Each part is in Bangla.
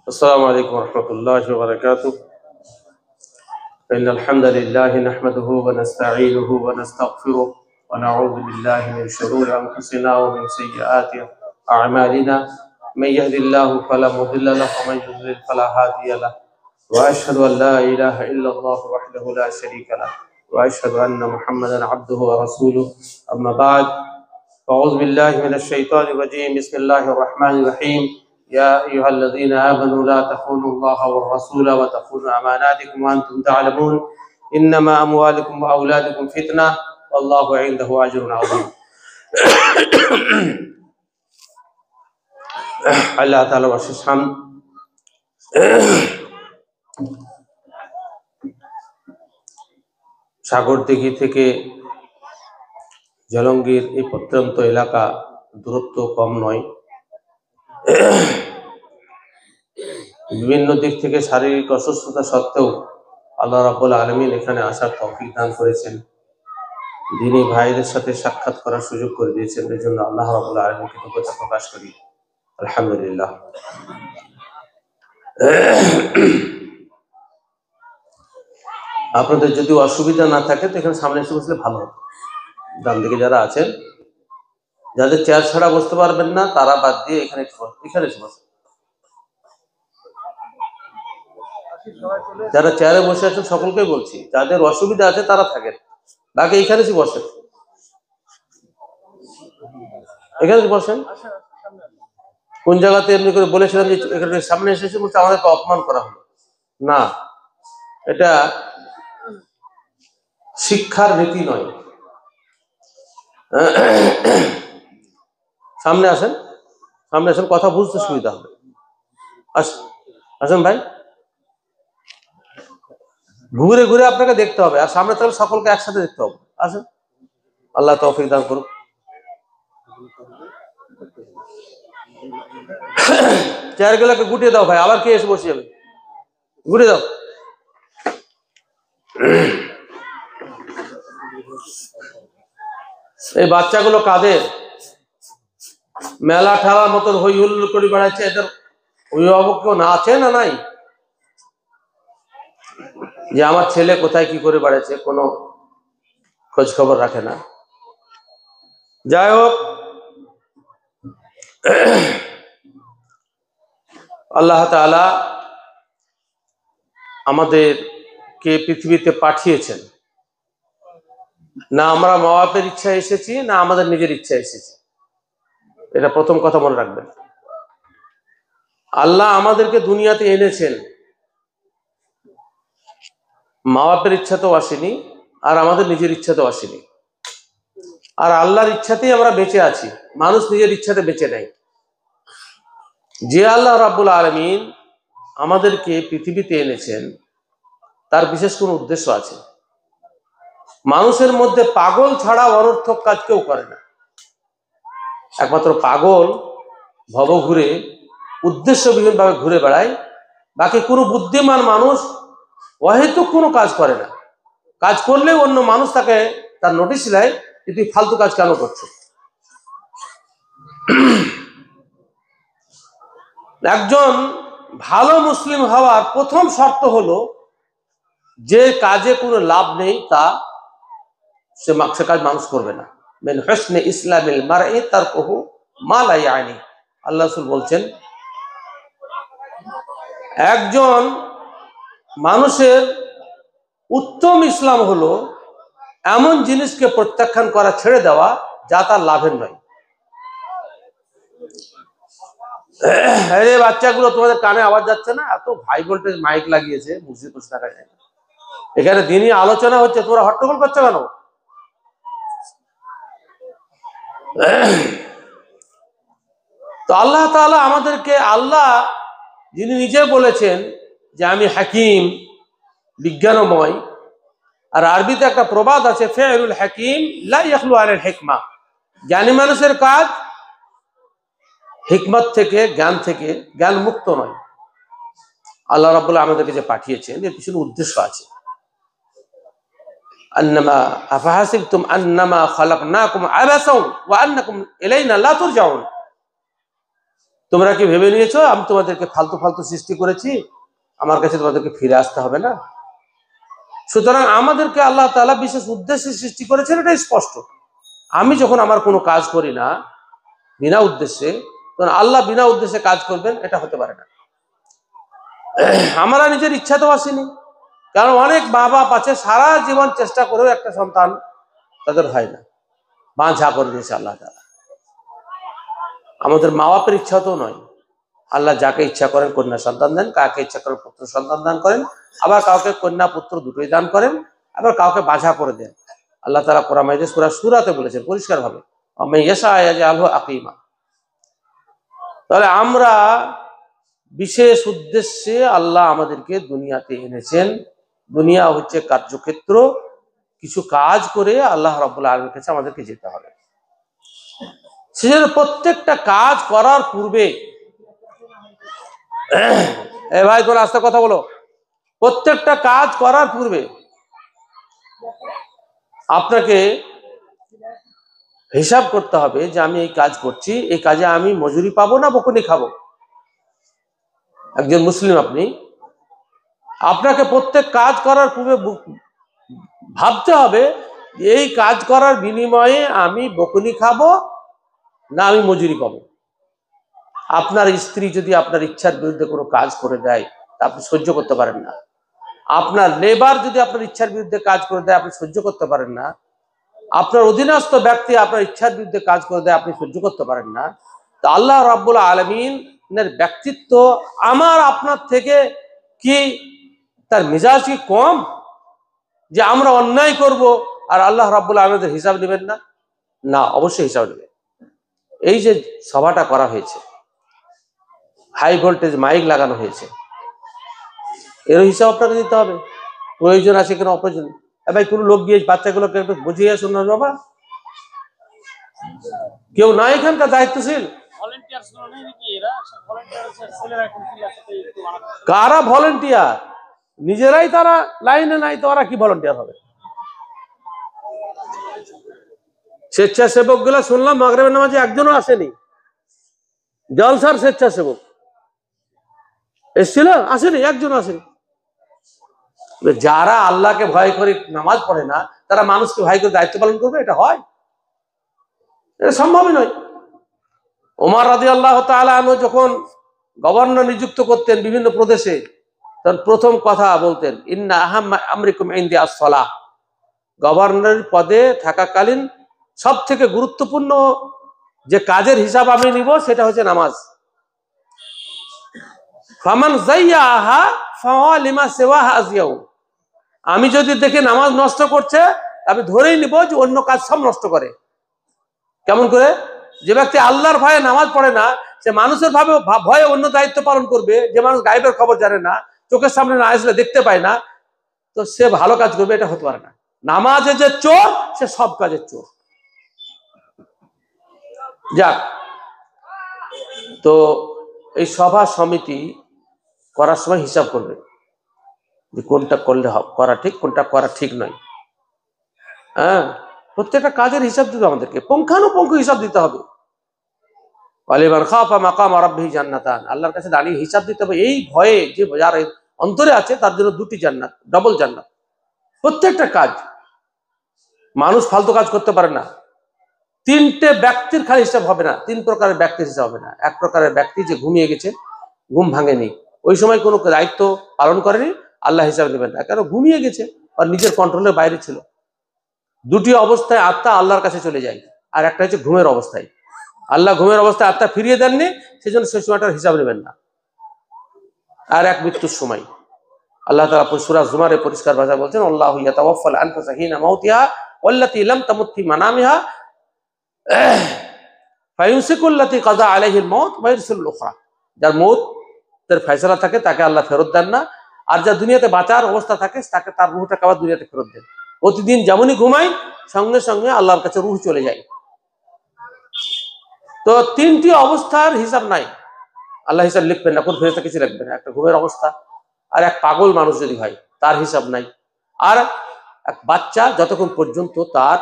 السلام عليكم ورحمة الله وبركاته. إن الحمد لله نحمده ونستعينه ونستغفره ونعوذ بالله من شرور أنفسنا ومن سيئات أعمالنا. من يهد الله فلا مضل له ومن يضلل فلا هادي له. وأشهد أن لا إله إلا الله وحده لا شريك له وأشهد أن محمدا عبده ورسوله. أما بعد، أعوذ بالله من الشيطان الرجيم. بسم الله الرحمن الرحيم. يا أيها الذين آمنوا لا تخونوا الله والرسول وتخونوا أماناتكم وأنتم تعلمون إنما أموالكم وأولادكم فتنة والله عنده أجر عظيم. আল্লাহ তাআলা অশেষ হামদ। সাগরদিঘি থেকে জলঙ্গির এই প্রত্যন্ত এলাকা দূরত্ব কম নয়। বিভিন্ন দিক থেকে শারীরিক অসুস্থতা সত্ত্বেও আল্লাহ রাব্বুল আলামিন এখানে আসার তৌফিক দান করেছেন, দিনী ভাইদের সাথে সাক্ষাৎ করার সুযোগ করে দিয়েছেন। এর জন্য আল্লাহ রাব্বুল আলামিনকে কৃতজ্ঞতা প্রকাশ করি, আলহামদুলিল্লাহ। আপনাদের যদি অসুবিধা না থাকে তো এখানে সামনে এসে বসলে ভালো হতো। ডান দিকে যারা আছেন, যাদের চেয়ার ছাড়া বসতে পারবেন না তারা বাদ দিয়ে এখানে এসে বসে। যারা চেয়ারে বসে আছেন সকলকেই বলছি, যাদের অসুবিধা আছে তারা থাকেন, বাকি এখানে এসে বসেন, এখানে বসেন। কোন জায়গাতে এমনি করে বলেছিলাম যে এখানে সামনে এসেছে, বলছে আমাদেরকে অপমান করা হলো না। এটা শিক্ষার নীতি নয়। সামনে আসেন, সামনে আসেন, কথা বুঝতে সুবিধা হবে। আসেন ভাই, ঘুরে ঘুরে আপনাকে দেখতে হবে, আর সামনে তাহলে সকলকে একসাথে দেখতে হবে। আসেন, আল্লাহ তৌফিক দান করুন। চেয়ারগুলোকে গুটিয়ে দাও ভাই, আবার কে এসে বসে যাবে, গুটিয়ে দাও। এই বাচ্চাগুলো কাদের? মেলা ঠেলার মতন হই হুল্লোড় করে বেড়াচ্ছে। এদের অভিভাবক কেউ না আছে না নাই যে আমার ছেলে কোথায় কি করে বেড়াচ্ছে, কোনো খোঁজ খবর রাখে না। যাই হোক, আল্লাহ তাআলা আমাদেরকে পৃথিবীতে পাঠিয়েছেন, না আমরা মা বাপের ইচ্ছা এসেছি, না আমাদের নিজের ইচ্ছা এসেছি। এটা প্রথম কথা মনে রাখবেন। আল্লাহ আমাদেরকে দুনিয়াতে এনেছেন, মা বাপের ইচ্ছাতেও আসেনি আর আমাদের নিজের ইচ্ছাতেও আসেনি। আর আল্লাহর ইচ্ছাতেই আমরা বেঁচে আছি, মানুষ নিজের ইচ্ছাতে বেঁচে নেয়। যে আল্লাহ রাব্বুল আলামিন আমাদেরকে পৃথিবীতে এনেছেন তার বিশেষ কোনো উদ্দেশ্য আছে। মানুষের মধ্যে পাগল ছাড়া অনর্থক কাজ কেউ করে না। একমাত্র পাগল ভব ঘুরে উদ্দেশ্যবিহীন ভাবে ঘুরে বেড়ায়, বাকি কোনো বুদ্ধিমান মানুষ অহেতুক কোনো কাজ করে না। কাজ করলে অন্য মানুষ তাকে তার নোটিশ দেয় যে তুই ফালতু কাজ কেন করছো। একজন ভালো মুসলিম হওয়ার প্রথম শর্ত হলো যে কাজে কোনো লাভ নেই তা সে কাজ মানুষ করবে না। মিন হুসনি ইসলামিল মারই তারকুহু মা লা ইয়ানি। আল্লাহ রাসূল বলছেন, একজন মানুষের উত্তম ইসলাম হলো এমন জিনিসকে প্রত্যাখ্যান করা, ছেড়ে দেওয়া যা তার লাভের নয়। এই বাচ্চাগুলো, তোমাদের কানে আওয়াজ যাচ্ছে না? এত হাই ভোল্টেজ মাইক লাগিয়েছে, বুঝতে বসে থাকা যায় না। এখানে দিনই আলোচনা হচ্ছে, তোমরা হট্টগোল করছো কেন? তো আল্লাহ তাআলা আমাদেরকে, আল্লাহ যিনি নিজে বলেছেন যে আমি হাকিম, বিজ্ঞানময়। আর আরবিতে একটা প্রবাদ আছে, ফি'লুল হাকিম লা ইয়াখলু আনিল হিকমা। জ্ঞানী মানুষের কাজ হিকমত থেকে, জ্ঞান থেকে, জ্ঞান মুক্ত নয়। আল্লাহ রাব্বুল আলামিন আমাদেরকে যে পাঠিয়েছেন এর পিছনে উদ্দেশ্য আছে। আন্নামা আফাহাসিবতুম আন্নামা খালাকনাকুম আবাসাও ওয়া আন্নাকুম ইলাইনা লা তুরজাউন। তোমরা কি ভেবে নিয়েছো আমি তোমাদেরকে ফালতু ফালতু সৃষ্টি করেছি, আমার কাছে তোমাদেরকে ফিরে আসতে হবে না? সুতরাং আমাদেরকে আল্লাহ তাআলা বিশেষ উদ্দেশ্যে সৃষ্টি করেছেন, এটা স্পষ্ট। আমি যখন আমার কোনো কাজ করি না বিনা উদ্দেশ্যে, তখন আল্লাহ বিনা উদ্দেশ্যে কাজ করবেন, এটা হতে পারে না। আমরা নিজের ইচ্ছা তো আসেনি, কারণ অনেক মা বাপ আছে সারা জীবন চেষ্টা করেও একটা সন্তান তাদের হয় না, বাঁঝা করে দিয়েছে আল্লাহ তাআলা। আমাদের মা বাপের ইচ্ছা তো নয়। আল্লাহ যাকে ইচ্ছা করেন কন্যা সন্তান দেন, কাকে ইচ্ছা করেন পুত্র সন্তান দান করেন, আবার কাউকে কন্যা পুত্র দুটোই দান করেন, আবার কাউকে বাঁঝা করে দেন। আল্লাহ তাআলা কোরআন মাজিদে সূরা সূরাতে বলেছেন পরিষ্কার ভাবে, আম্মা ইয়াশা ইয়াজআলহু আকিমা। তাহলে আমরা বিশেষ উদ্দেশ্যে আল্লাহ আমাদেরকে দুনিয়াতে এনেছেন। দুনিয়া হচ্ছে কার্যক্ষেত্র, কিছু কাজ করে আল্লাহ রাব্বুল আলামিনের কাছে আমাদেরকে যেতে হবে। সেজন্য প্রত্যেকটা কাজ করার পূর্বে, এ ভাই তোর আস্তে কথা বলো, প্রত্যেকটা কাজ করার পূর্বে আপনাকে হিসাব করতে হবে যে আমি এই কাজ করছি, এই কাজে আমি মজুরি পাবো না বকুনি খাবো। একজন মুসলিম আপনাকে প্রত্যেক কাজ করার পূর্বে ভাবতে হবে এই কাজ করার বিনিময়ে আমি বকুনি খাবো না আমি মজুরি পাবো। আপনার স্ত্রী যদি আপনার ইচ্ছার বিরুদ্ধে কোনো কাজ করে দেয় তা আপনি সহ্য করতে পারেন না। আপনার লেবার যদি আপনার ইচ্ছার বিরুদ্ধে কাজ করে দেয় আপনি সহ্য করতে পারেন না। আপনার অধীনস্থ ব্যক্তি আপনার ইচ্ছার বিরুদ্ধে কাজ করে দেয় আপনি সহ্য করতে পারেন না। তো আল্লাহ রাব্বুল আলামিনের ব্যক্তিত্ব আমার আপনার থেকে কি তার মেজাজ কি কম যে আমরা অন্যায় করব আর আল্লাহ রাব্বুল আলামিনের হিসাব নেবেন না? না, অবশ্যই হিসাব নেবেন। এই যে সভাটা করা হয়েছে, হাই ভোল্টেজ মাইক লাগানো হয়েছে, এর হিসাব আপনাকে দিতে হবে। প্রয়োজন আছে কেন অপ্রয়োজন? ভাই কোনো লোক গিয়ে বাচ্চাগুলোকে একটু বুঝিয়ে শোনার বাবা, কেউ নাই এখানকার দায়িত্বশীল? কারা ভলেন্টিয়ার? নিজেরাই তারা লাইনে নাই, তো ওরা কি ভলেন্টিয়ার হবে? স্বেচ্ছাসেবক গুলা শুনলাম মাগরিবের নামাজে একজনও আসেনি। জলসার স্বেচ্ছাসেবক এসেছিল, আসেনি, একজন আসেনি। যারা আল্লাহকে ভয় করে নামাজ পড়ে না তারা মানুষকে ভয় করে দায়িত্ব পালন করবে? এটা হয়? এটা সম্ভবই নয়। ওমর রাদিয়াল্লাহু তাআলা আনহু যখন গভর্নর নিযুক্ত করতেন বিভিন্ন প্রদেশে, তখন প্রথম কথা বলতেন ইন্না আহাম্মা আমরিকুম ইনদি আস-সালাহ। গভর্নর পদে থাকাকালীন সব থেকে গুরুত্বপূর্ণ যে কাজের হিসাব আমি নিব সেটা হচ্ছে নামাজ। ফামান যায়্যাহা ফাওয়া লিমা সিওয়াহা আযিয়াউ। আমি যদি দেখে নামাজ নষ্ট করছে আমি ধরেই নিব যে অন্য কাজ সব নষ্ট করে। কেমন করে? যে ব্যক্তি আল্লাহর ভয়ে নামাজ পড়ে না সে মানুষের ভয়ে অন্য দায়িত্ব পালন করবে। যে মানুষ গায়েবের খবর জানে না, চোখের সামনে না আসলে দেখতে পায় না, তো সে ভালো কাজ করবে? এটা হতে পারে না। নামাজে যে চোর সে সব কাজের চোর। যাক, তো এই সভা সমিতি করার সময় হিসাব করবে যে কোনটা করলে করা ঠিক, কোনটা করা ঠিক নয়। হ্যাঁ, প্রত্যেকটা কাজের হিসাব দিতে আমাদেরকে পুঙ্খানুপুঙ্খ হিসাব দিতে হবে। ওয়ালিমান খাফা মাকাম রাব্বিহি জান্নাতান, আল্লাহর কাছে দাঁড়িয়ে হিসাব দিতে হবে। এই ভয়ে যে যার অন্তরে আছে তার জন্য দুটি জান্নাত, ডবল জান্নাত। প্রত্যেকটা কাজ, মানুষ ফালতু কাজ করতে পারে না। তিনটে ব্যক্তির খালি হিসাব হবে না, তিন প্রকারের ব্যক্তির হিসাব হবে না। এক প্রকারের ব্যক্তি যে ঘুমিয়ে গেছে, ঘুম ভাঙেনি, ওই সময় কোনো দায়িত্ব পালন করেনি, আল্লাহ হিসাব নেবেন না, কারণ ঘুমিয়ে গেছে আর নিজের কন্ট্রোলের বাইরে ছিল। দুটি অবস্থায় আত্মা আল্লাহর কাছে চলে যায়। আর একটা হচ্ছে ঘুমের অবস্থায়, আল্লাহ ঘুমের অবস্থায় আত্মা ফিরিয়ে দেননি, সেজন্য সেই সময়টার হিসাব নেবেন না। আর এক মৃত্যুর সময় আল্লাহ তাআলা সূরা জুমারে পরিষ্কার ভাষায় বলছেন আল্লাহু ইয়াতাওয়াফাল আনফুসা হিনা মাউতিহা ওয়াল্লাতী লাম তামুত ফি মানামিহা ফায়ুমসিকুল্লাতী কাযা আলাইহিল মাউত ওয়া ইরসিলুল উখরা। যার মউতের ফয়সালা থাকে তাকে আল্লাহ ফেরত দেন না, আর যা দুনিয়াতে বাঁচার অবস্থা থাকে তাকে তার রূহটাকে আবার দুনিয়াতে ফেরত দেন। প্রতিদিন যেমনই ঘুমাই সঙ্গে সঙ্গে আল্লাহর কাছে রূহ চলে যায়। তো তিনটি অবস্থার হিসাব নাই, আল্লাহ হিসাব লিখবেন না, কোন ফেরেশতা কিছু লিখবেন না। একটা ঘুমের অবস্থা, আর এক পাগল মানুষ যদি হয় তার হিসাব নাই, আর এক বাচ্চা যতক্ষণ পর্যন্ত তার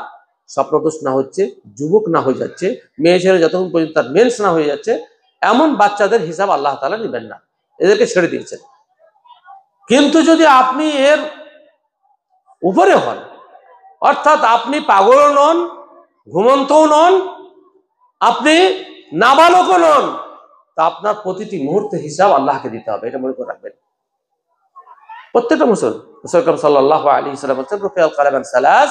স্বপ্নদোষ না হচ্ছে, যুবক না হয়ে যাচ্ছে, মেয়ে ছেলে যতক্ষণ পর্যন্ত তার মেন্স না হয়ে যাচ্ছে, এমন বাচ্চাদের হিসাব আল্লাহ তাআলা নেবেন না, এদেরকে ছেড়ে দিয়েছেন। কিন্তু যদি আপনি এর উপরে হন, অর্থাৎ আপনি পাগলও নন, ঘুমন্তও নন, আপনি নাবালকও নন, তা আপনার প্রতিটি মুহূর্তে হিসাব আল্লাহকে দিতে হবে, এটা মনে করে রাখবেন। প্রত্যেকটা মুসলমান সাল্লাল্লাহু আলাইহি ওয়াসাল্লাম বলেছেন, রুফিআল কালাম সালাস,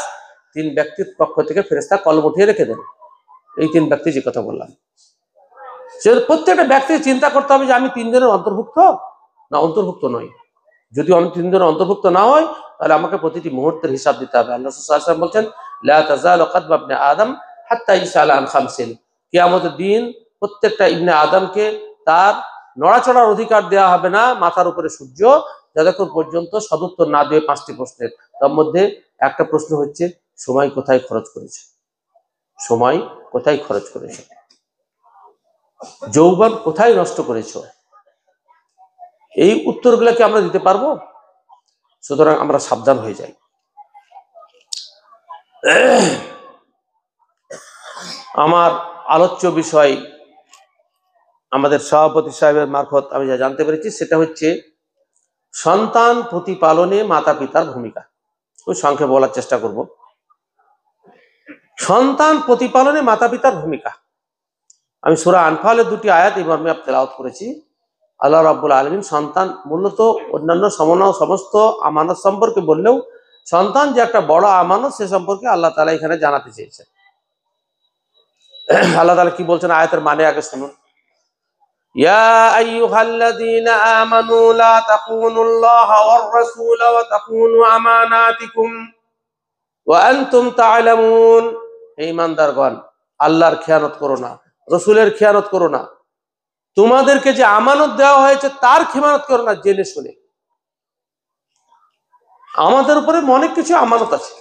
3 ব্যক্তির পক্ষ থেকে ফেরেশতা কলম উঠিয়ে রেখে দেন। এই 3 ব্যক্তি যে কথা বললাম, সে প্রত্যেকটা ব্যক্তি চিন্তা করতে হবে যে আমি 3 জনের অন্তর্ভুক্ত না অন্তর্ভুক্ত নই। যদি আমি 3 জনের অন্তর্ভুক্ত না হয়, তাহলে আমাকে প্রতিটি মুহূর্তের হিসাব দিতে হবে। আল্লাহ রাসূল সাল্লাল্লাহু আলাইহি ওয়াসাল্লাম বলেন, লা তাযালু কদমা ইবনে আদম হাত্তা ইসআলা আন খামসিন। কিয়ামতের দিন প্রত্যেকটা ইবনে আদমকে তার নড়াচড়ার অধিকার দেওয়া হবে না মাথার উপরে সূর্য, যতক্ষণ পর্যন্ত সদুত্তর না দিয়ে 5টি প্রশ্নের। তার মধ্যে একটা প্রশ্ন হচ্ছে, সময় কোথায় খরচ করেছে? সময় কোথায় খরচ করেছে? যৌবন কোথায় নষ্ট করেছো? এই উত্তরগুলো কি আমরা দিতে পারবো? সুতরাং আমরা সাবধান হয়ে যাই। আমার আলোচ্য বিষয় আমাদের সভাপতি সাহেবের মারফত আমি যা জানতে পেরেছি, সেটা হচ্ছে সন্তান প্রতিপালনে মাতা পিতার ভূমিকা। ওই সংক্ষেপে বলার চেষ্টা করব। সন্তান প্রতিপালনে মাতা পিতার ভূমিকা। আমি সূরা আনফালের 2টি আয়াত এই মর্মে তেলাওয়াত করেছি। আল্লাহ রাব্বুল আলামিন সন্তান মূলত অন্যান্য সমস্ত আমানত সম্পর্কে বললেও সন্তান যে একটা বড় আমানত, সে সম্পর্কে আল্লাহ তাআলা এখানে জানাতে চেয়েছেন। আল্লাহ তাআলা কি বলছেন আয়াতের মানে আগে শুনুন। ইয়া আইয়ুহাল্লাযীনা আমানু লা তাখুনুল্লাহা ওয়ার রাসূলা ওয়া তাখুনু আমানাতিকুম ওয়া আনতুম তা'লামুন। হে ঈমানদারগণ, আল্লাহর খেয়ানত করো না, রাসূলের খেয়ানত করো না, তোমাদেরকে যে আমানত দেওয়া হয়েছে তার খেয়ানত করো না জেনে শুনে। আমাদের উপরে অনেক কিছু আমানত আছে,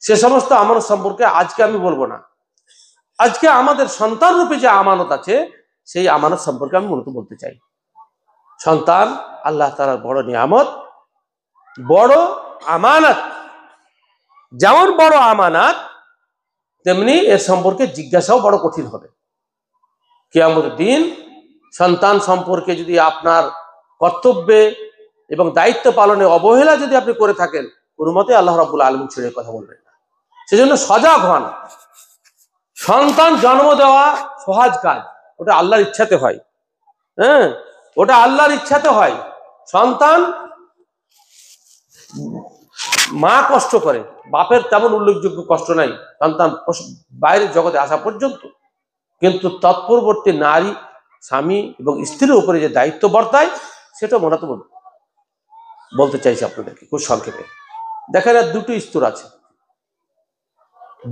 সে সমস্ত আমানত সম্পর্কে আজকে আমি বলবো না। আজকে আমাদের সন্তান রূপে যে আমানত আছে, সেই আমানত সম্পর্কে আমি মূলত বলতে চাই। সন্তান আল্লাহ তাআলার বড় নিয়ামত, বড় আমানত। যেমন বড় আমানত, তেমনি এর সম্পর্কে জিজ্ঞাসাও বড় কঠিন হবে। কিয়ামতের দিন সন্তান সম্পর্কে যদি আপনার কর্তব্যে এবং দায়িত্ব পালনে অবহেলা যদি আপনি করে থাকেন, কোনো মতে আল্লাহ রাব্বুল আলামিন ছেড়ে কথা বলবেন না। সেজন্য সজাগ হন। সন্তান জন্ম দেওয়া সহজ কাজ, ওটা আল্লাহর ইচ্ছাতে হয়। ওটা আল্লাহর ইচ্ছাতে হয়। সন্তান মা কষ্ট করে, বাপের তেমন উল্লেখযোগ্য কষ্ট নাই সন্তান বাইরের জগতে আসা পর্যন্ত। কিন্তু তৎপূর্ববর্তী নারী, স্বামী এবং স্ত্রীর উপরে যে দায়িত্ব বর্তায়, সেটা মূলত বলতে চাইছি আপনাদেরকে খুব সংক্ষেপে। দেখেন, আর 2টি স্তর আছে,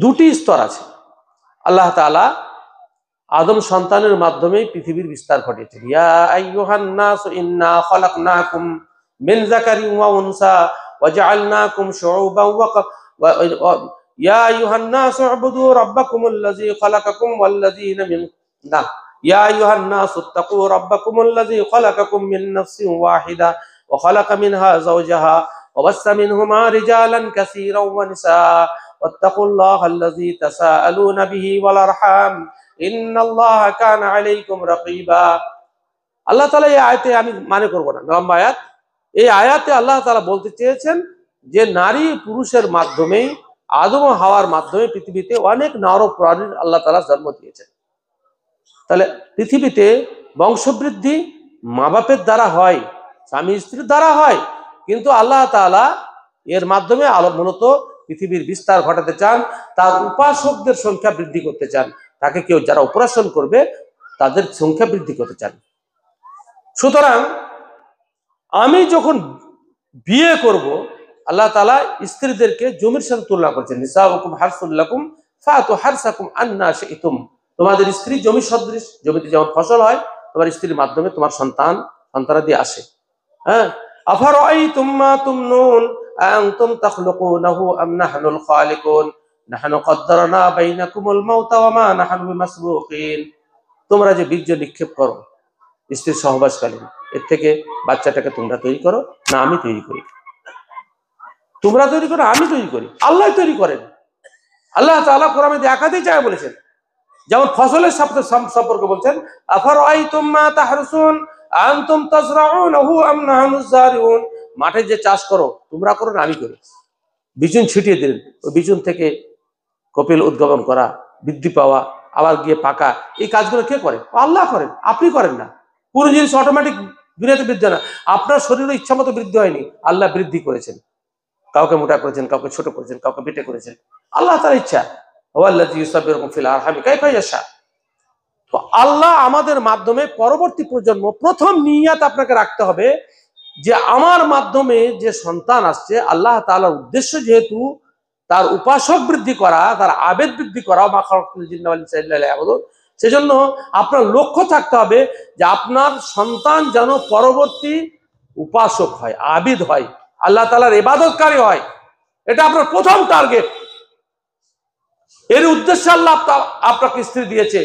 2টি স্তর আছে। আল্লাহ তাআলা আদম সন্তানের মাধ্যমে পৃথিবীর বিস্তার ঘটিয়েছেন। ইয়া আইয়ুহান নাস ইন্না খালাকনাকুম মিন যাকারিন ওয়া উনসা ওয়া জাআলনাকুম শুউবান ওয়া ইয়া আইয়ুহান নাস উবুদু রাব্বাকুমুল্লাযী খালাকাকুম ওয়াল্লাযীনা মিন না ইয়া আইয়ুহান নাস ইত্তাকু রাব্বাকুমুল্লাযী খালাকাকুম মিন নাফসিন ওয়াহিদা ওয়া খালাকা মিনহা যাওজাহা ওয়া বাসসা মিনহুমা রিজালান কাসীরান ওয়া নিসা ওয়াত্তাকুল্লাহাল্লাযী তাসাআলুনা বিহি ওয়াল আরহাম ইন্নাল্লাহা কানা আলাইকুম রাকিবা। আল্লাহ তাআলা এই আয়াতে, আমি মানে করব না, লম্বা আয়াত। এই আয়াতে আল্লাহ তাআলা বলতে চেয়েছেন যে নারী পুরুষের মাধ্যমে, আদম ও হাওয়ার মাধ্যমে পৃথিবীতে অনেক নর প্রাণীর আল্লাহ তাআলা জন্ম দিয়েছেন। তাহলে পৃথিবীতে বংশবৃদ্ধি মা বাপের দ্বারা হয়, স্বামী স্ত্রীর দ্বারা হয়, কিন্তু আল্লাহ তাআলা এর মাধ্যমে মূলত পৃথিবীর বিস্তার ঘটাতে চান। তার উপাসকদের সংখ্যা বৃদ্ধি করতে চান। তাকে কেউ যারা উপাসনা করবে তাদের সংখ্যা বৃদ্ধি করতে চান। সুতরাং আমি যখন বিয়ে করব, আল্লাহ তাআলা স্ত্রীদেরকে জমির সাথে তুলনা করেছেন। নিসাউকুম হারসুল লাকুম ফাতু হারসাকুম আন্না শি'তুম। তোমাদের স্ত্রী জমি সদৃশ, জমিতে যেমন ফসল হয়, তোমার স্ত্রীর মাধ্যমে তোমার সন্তানাদি আসে। আফারাআইতুম মা তুমনুন আনতুম তাখলুকুনাহু আম নাহনুল খালিকুন নাহনু কদ্দারনা বাইনাকুমুল মাউতা ওয়া মা নাহনু বিমাসবুকিন। তোমরা যে বীর্য নিক্ষেপ করো স্ত্রীর সহবাসকালীন, এর থেকে বাচ্চাটাকে তোমরা তৈরি করো না আমি তৈরি করি? তোমরা তৈরি করো, আমি তৈরি করি? আল্লাহ তৈরি করেন। আল্লাহ তাআলা কোরআনে একাধিক জায়গায় বলেছেন যেমন ফসলের সাথে সম্পর্কে বলছেন, আফারাআইতুম মা তাহরুসুন আনতুম তাজরাউনহু আম নাহনুজ জারিউন, মাঠে যে চাষ করো তোমরা করো না আমি করি। বিচুন ছিটিয়ে দিলেন, ওই বিচুন থেকে কপিল উদ্গমন করা, বৃদ্ধি পাওয়া, আবার গিয়ে পাকা, এই কাজগুলো কে করে? আল্লাহ করেন, আপনি করেন না। কোন জিনিস অটোমেটিক দুনিয়াতে বৃদ্ধি হয় না। আপনার শরীরে ইচ্ছা মতো বৃদ্ধি হয়নি, আল্লাহ বৃদ্ধি করেছেন। কাউকে মোটা করেছেন, কাউকে ছোট করেছেন, কাউকে বেটে করেছেন, আল্লাহ তার ইচ্ছা। তো আল্লাহ আমাদের মাধ্যমে পরবর্তী প্রজন্ম, প্রথম নিয়াত আপনাকে রাখতে হবে যে আমার মাধ্যমে যে সন্তান আসছে, আল্লাহ তাআলার উদ্দেশ্য যেহেতু তার উপাসক বৃদ্ধি করা, তার আবেদ বৃদ্ধি করা, সেজন্য আপনার লক্ষ্য থাকতে হবে যে আপনার সন্তান যেন পরবর্তী উপাসক হয়, আবিদ হয়, আল্লাহ তাআলার ইবাদতকারী হয়। এটা আপনার প্রথম টার্গেট। এর উদ্দেশ্যে আল্লাহ আপনাকে স্ত্রী দিয়েছে,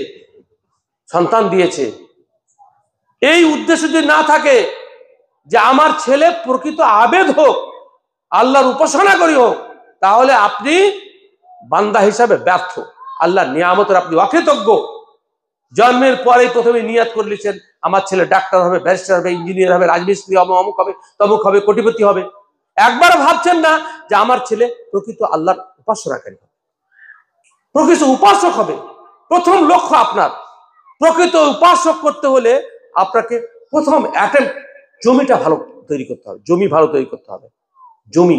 সন্তান দিয়েছে। এই উদ্দেশ্য যদি না থাকে যে আমার ছেলে প্রকৃত আবেদ হোক, আল্লাহর উপাসনা করি হোক, তাহলে আপনি বান্দা হিসাবে ব্যর্থ, আল্লাহর নিয়ামতের আপনি অকৃতজ্ঞ। জন্মের পরেই প্রথমে নিয়াত করে নিয়েছেন আমার ছেলে ডাক্তার হবে, ব্যারিস্টার হবে, ইঞ্জিনিয়ার হবে, রাজমিস্ত্রি হবে, অমুক হবে, তমুক হবে, কোটিপতি হবে। একবার ভাবছেন না যে আমার ছেলে প্রকৃত আল্লাহর উপাসনাকারী হবে, প্রকৃত উপাসক হবে। প্রথম লক্ষ্য আপনার প্রকৃত উপাসক করতে হলে আপনাকে প্রথম অ্যাটেম্প জমিটা ভালো তৈরি করতে হবে, জমি ভালো তৈরি করতে হবে, জমি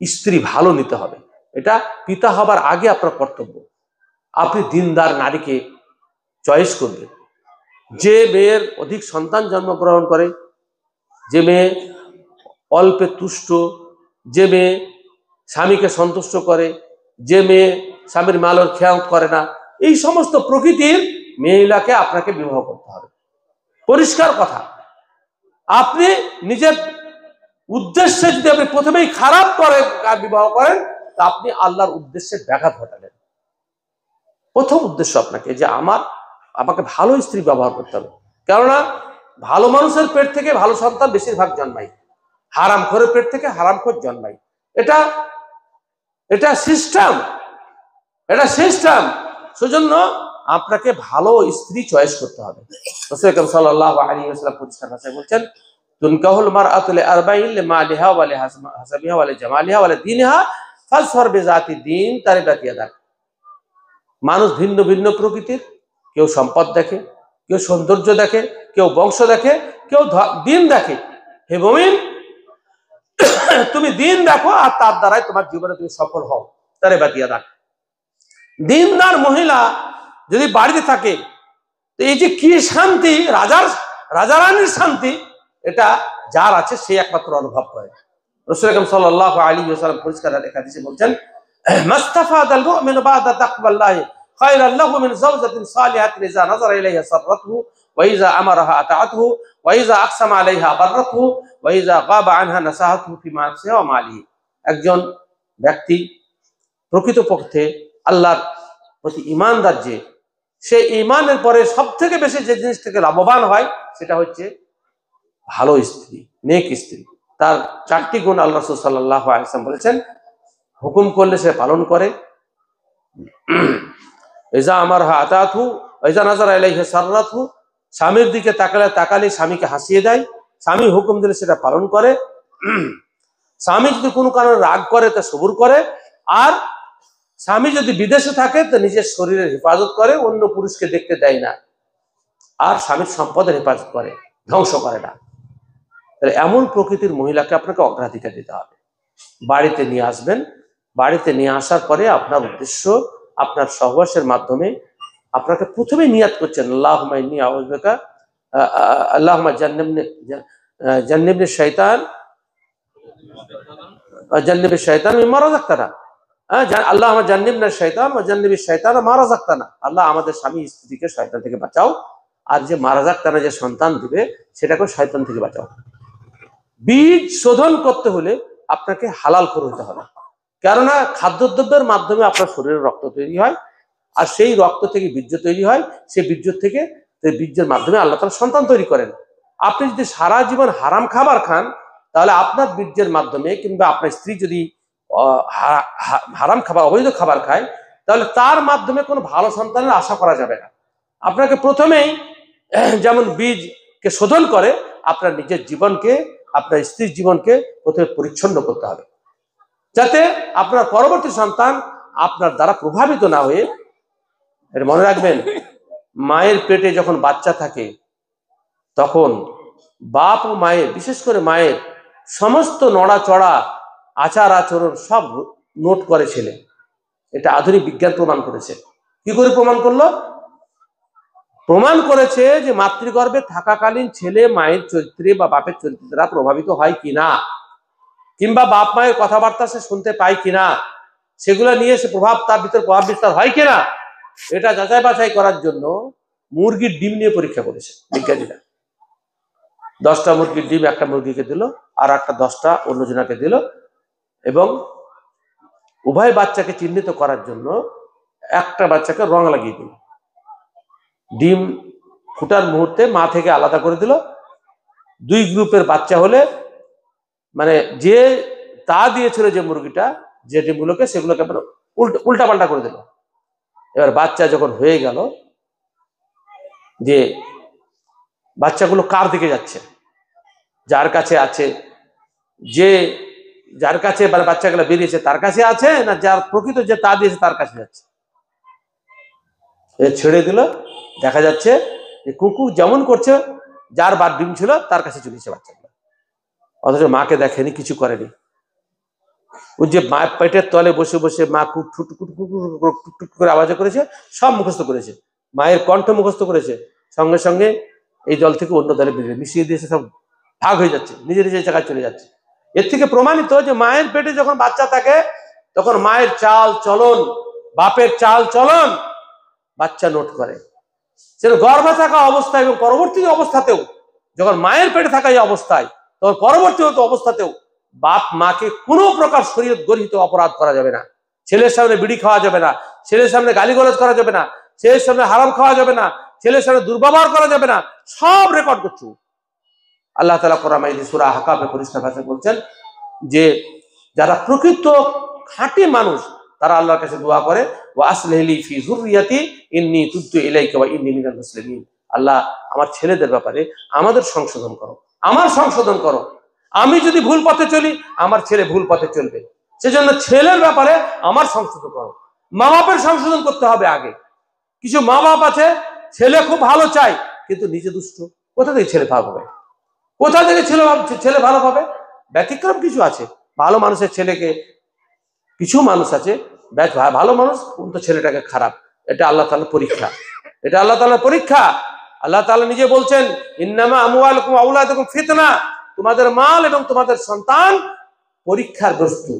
স্ত্রী ভালো নিতে হবে। এটা পিতা হবার আগে আপনার কর্তব্য। আপনি দিনদার নারীকে চয়েস করবেন, যে মেয়ের অধিক সন্তান জন্মগ্রহণ করে, যে মেয়ে অল্পে তুষ্ট, যে মেয়ে স্বামীকে সন্তুষ্ট করে, যে মেয়ে স্বামীর মালের খেয়ালত করে না, এই সমস্ত প্রকৃতির মহিলাকে আপনাকে বিবাহ করতে হবে। পরিষ্কার কথা। আপনি নিজের উদ্দেশ্যে যদি আপনি প্রথমেই খারাপ করে বিবাহ করেন, তা আপনি আল্লাহর উদ্দেশ্যে ব্যাঘাত ঘটালেন। প্রথম উদ্দেশ্য আপনাকে যে আমাকে ভালো স্ত্রী ব্যবহার করতে হবে। কেননা ভালো মানুষের পেট থেকে ভালো সন্তান বেশিরভাগ জন্মায়, হারামখোরের পেট থেকে হারামখোর জন্মায়। এটা সিস্টেম, এটা সিস্টেম। সেজন্য আপনাকে ভালো স্ত্রী চয়েস করতে হবে। রাসূল আকরাম সাল্লাল্লাহু আলাইহি ওয়াসাল্লাম পরিষ্কার ভাষায় বলছেন, তুনকাহুল মারআতু লিআরবাইন লিমালিহা ওয়া লিহাসাবিহা ওয়া লিজামালিহা ওয়া লিদীনিহা ফাজফার বিযাতি দ্বীন তারিবাত ইয়াদাক। মানুষ ভিন্ন ভিন্ন প্রকৃতির, কেউ সম্পদ দেখে, কেউ সৌন্দর্য দেখে, কেউ বংশ দেখে, কেউ দিন দেখে। হে মুমিন, তুমি দিন দেখো আর তার দ্বারাই তোমার জীবনে তুমি সফল হও। তারিবাত ইয়াদাক। দিনদার মহিলা যদি বাড়িতে থাকে, তো এই যে কি শান্তি, রাজা রানীর শান্তি, এটা যার আছে সে একমাত্র অনুভব করে। রাসূল আকরাম সাল্লাল্লাহু আলাইহি ওয়াসাল্লাম পরিষ্কার হাদিসে বলছেন, মাস্তাফাদাল মুমিনু বাদা তাকওয়াল্লাহি খায়রাল লাহু মিন যাওজাতিন সালিহাতিন ইযা নাযারা ইলাইহা সাররাতহু ওয়া ইযা আমারাহা আতাআতহু ওয়া ইযা আকসামা আলাইহা বাররাতহু ওয়া ইযা গাবা আনহা নাসাহাতহু ফি মাসিহি ওয়া মালিহি। একজন ব্যক্তি প্রকৃতপক্ষে আল্লাহর প্রতি ঈমানদার, যে সে ঈমানের পরে সবথেকে বেশি যে জিনিস থেকে লাভবান হয় সেটা হচ্ছে ভালো স্ত্রী, নেক স্ত্রী। তার 4টি গুণ আল্লাহ রাসূল সাল্লাল্লাহু আলাইহি ওয়াসাল্লাম বলেছেন। হুকুম করলে সে পালন করে, ইযা আমারহা আতাআতহু ওয়া ইযা নাযারা ইলাইহি সাররাতহু, স্বামীর দিকে তাকালে স্বামীকে হাসিয়ে দেয়, স্বামী হুকুম দিলে সেটা পালন করে, স্বামী যদি কোনো কারণে রাগ করে তা সবুর করে, আর স্বামী যদি বিদেশে থাকে তো নিজের শরীরের হেফাজত করে, অন্য পুরুষকে দেখতে দেয় না, আর স্বামীর সম্পদের হেফাজত করে, ধ্বংস করে না। তাহলে এমন প্রকৃতির মহিলাকে আপনাকে অগ্রাধিকার দিতে হবে। বাড়িতে নিয়ে আসবেন, বাড়িতে নিয়ে আসার পরে আপনার উদ্দেশ্য আপনার সহবাসের মাধ্যমে আপনাকে প্রথমে নিয়াত করছেন, আল্লাহুম্মা ইন্নী আউযু বিকা, আল্লাহুম্মা জান্নিবনি শাইতান ওয়া জান্নিবি শাইতান মিম্মা রাযাকতানা। আল্লাহুম্মা জান্নিবনা শাইতান ওয়া জান্নিবি শাইতান মা রাযাকতানা। আল্লাহ আমাদের স্বামী স্ত্রীকে শয়তান থেকে বাঁচাও, আর যে মা রাযাকতানা যে সন্তান দিবে সেটাকে শয়তান থেকে বাঁচাও। বীজ শোধন করতে হলে আপনাকে হালাল করে হতে হবে। কেননা খাদ্যদ্রব্যের মাধ্যমে আপনার শরীরে রক্ত তৈরি হয়, আর সেই রক্ত থেকে বীর্য তৈরি হয়, সেই বীর্যের মাধ্যমে আল্লাহ তাআলা সন্তান তৈরি করেন। আপনি যদি সারা জীবন হারাম খাবার খান, তাহলে আপনার বীর্যের মাধ্যমে, কিংবা আপনার স্ত্রী যদি হারাম খাবার, অবৈধ খাবার খায়, তাহলে তার মাধ্যমে কোনো ভালো সন্তানের আশা করা যাবে না। আপনাকে প্রথমেই যেমন বীজকে শোধন করে, আপনার নিজের জীবনকে, আপনার স্ত্রীর জীবনকে প্রথমে পরিচ্ছন্ন করতে হবে, যাতে আপনার পরবর্তী সন্তান আপনার দ্বারা প্রভাবিত না হয়ে। এটা মনে রাখবেন, মায়ের পেটে যখন বাচ্চা থাকে তখন বাপ ও মায়ের, বিশেষ করে মায়ের সমস্ত নড়াচড়া, আচার আচরণ সব নোট করে ছেলে। এটা আধুনিক বিজ্ঞান প্রমাণ করেছে। কি করে প্রমাণ করলো? প্রমাণ করেছে যে মাতৃগর্ভে থাকাকালীন ছেলে মায়ের চরিত্রে বা বাপের চরিত্রে দ্বারা প্রভাবিত হয় কিনা, কিংবা বাপ মায়ের কথাবার্তা সে শুনতে পায় কিনা, সেগুলো নিয়ে সে তার ভিতরে প্রভাব বিস্তার হয় কিনা, এটা যাচাই বাছাই করার জন্য মুরগির ডিম নিয়ে পরীক্ষা করেছে বিজ্ঞানীরা। 10টা মুরগির ডিম একটা মুরগিকে দিল, আর একটা 10টা অন্যজনাকে দিল, এবং উভয় বাচ্চাকে চিহ্নিত করার জন্য একটা বাচ্চাকে রং লাগিয়ে দিল। ডিম ফুটার মুহূর্তে মা থেকে আলাদা করে দিল। 2 গ্রুপের বাচ্চা হলে, মানে যে তা দিয়েছিল যে মুরগিটা, যে ডিমগুলোকে, সেগুলোকে উল্টা পাল্টা করে দিল। এবার বাচ্চা যখন হয়ে গেল, যে বাচ্চাগুলো কার দিকে যাচ্ছে, যার কাছে আছে, যার কাছে মানে বাচ্চাগুলো বেরিয়েছে তার কাছে আছে, না যার প্রকৃত যে তা দিয়েছে তার কাছে যাচ্ছে। ছেড়ে দিল, দেখা যাচ্ছে যে কুকুর যেমন করছে, যার বার ডিম ছিল তার কাছে চলেছে বাচ্চাগুলো, অথচ মাকে দেখেনি, কিছু করেনি। ওই যে মায়ের পেটের তলে বসে বসে মা টুক করে আওয়াজ করেছে, সব মুখস্থ করেছে, মায়ের কণ্ঠ মুখস্থ করেছে, সঙ্গে সঙ্গে এই দল থেকে অন্য দলে মিশিয়ে দিয়েছে, সব ভাগ হয়ে যাচ্ছে, নিজের নিজের জায়গায় চলে যাচ্ছে। এর থেকে প্রমাণিত যে মায়ের পেটে যখন বাচ্চা থাকে তখন মায়ের চাল চলন, বাপের চাল চলন বাচ্চা নোট করে। সেটা গর্ভে থাকা অবস্থায় এবং পরবর্তী অবস্থাতেও, যখন মায়ের পেটে থাকা এই অবস্থায়, তখন পরবর্তী অবস্থাতেও বাপ মাকে কোনো প্রকার শরীয়ত গর্হিত অপরাধ করা যাবে না। ছেলের সামনে বিড়ি খাওয়া যাবে না, ছেলের সামনে গালিগালাজ করা যাবে না, ছেলের সামনে হারাম খাওয়া যাবে না, ছেলের সামনে দুর্ব্যবহার করা যাবে না, সব রেকর্ড করছো। আল্লাহ তাআলা কোরআন মাজিদে সূরা আহকাফে পরিষ্কার ভাষায় বলছেন যে যারা প্রকৃত খাঁটি মানুষ তারা আল্লাহর কাছে দোয়া করে, ওয়া আসলিহ লি ফি যুররিয়াতি ইন্নী তুবতু ইলাইকা ওয়া ইন্নী মিনাল মুসলিমিন। আল্লাহ, আমার ছেলেদের ব্যাপারে আমাদের সংশোধন করো, আমার সংশোধন করো। আমি যদি ভুল পথে চলি, আমার ছেলে ভুল পথে চলবে, সেজন্য ছেলের ব্যাপারে আমার সংশোধন করো। মা বাপের সংশোধন করতে হবে আগে। কিছু মা বাপ আছে, ছেলে খুব ভালো চাই কিন্তু নিজে দুষ্ট। কোথা থেকে ছেলে ভালো হবে? কোথা থেকে ছেলে ভালো হবে? ব্যতিক্রম কিছু আছে, ভালো মানুষের ছেলেকে, কিছু মানুষ আছে ভালো মানুষ কিন্তু ছেলেটাকে খারাপ। এটা আল্লাহ তাআলার পরীক্ষা, এটা আল্লাহ তাআলার পরীক্ষা। আল্লাহ তাআলা নিজে বলছেন, ইন্নামা আমওয়ালুকুম ওয়া আওলাদুকুম ফিতনা, তোমাদের মাল এবং তোমাদের সন্তান পরীক্ষার বস্তু।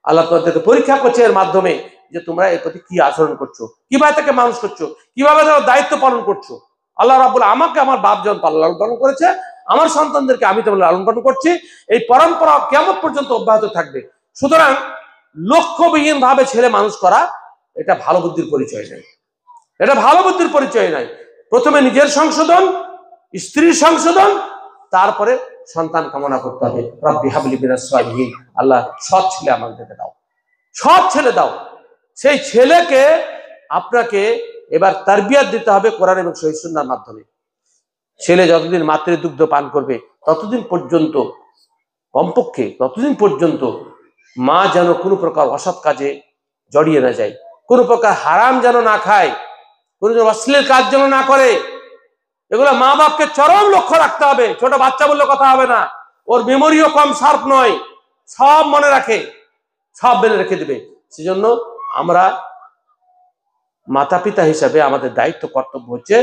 আল্লাহ তোমাদেরকে পরীক্ষা করছে এর মাধ্যমে, যে তোমরা এর প্রতি কি আচরণ করছো, কিভাবে তাকে মানুষ করছো, কিভাবে তার দায়িত্ব পালন করছো। আল্লাহ রাব্বুল আমাকে আমার বাপ যখন লালন পালন করেছে, আমার সন্তানদেরকে আমি তেমন লালন পালন করছি। এই পরম্পরা কিয়ামত পর্যন্ত অব্যাহত থাকবে। সুতরাং লক্ষ্যবিহীন ভাবে ছেলে মানুষ করা, এটা ভালো বুদ্ধির পরিচয় নয়, এটা ভালো বুদ্ধির পরিচয় নয়। প্রথমে নিজের সংশোধন, স্ত্রীর সংশোধন, তারপরে সন্তান কামনা করতে হবে। রব্বি হাবলি মিনাস সালিহিন, আল্লাহ সৎ ছেলে আমাদেরকে দাও, সৎ ছেলে দাও। সেই ছেলেকে আপনাকে এবার তারবিয়াত দিতে হবে কোরআন এবং সহিহ সুন্নাহর মাধ্যমে। ছেলে যতদিন মাতৃ দুগ্ধ পান করবে ততদিন পর্যন্ত, কমপক্ষে ততদিন পর্যন্ত মা যেন কোনো প্রকার অসৎ কাজে জড়িয়ে না যায়, কোনো প্রকার হারাম যেন না খায়, কোনো অশ্লীল কাজ যেন না করে। এগুলো মা বাপকে চরম লক্ষ্য রাখতে হবে। ছোট বাচ্চা বললে কথা হবে না, ওর মেমোরিও কম শার্প নয়, সব মনে রাখে, সব মেনে রেখে দিবে। সেজন্য আমরা মাতা পিতা হিসাবে আমাদের দায়িত্ব, কর্তব্য হচ্ছে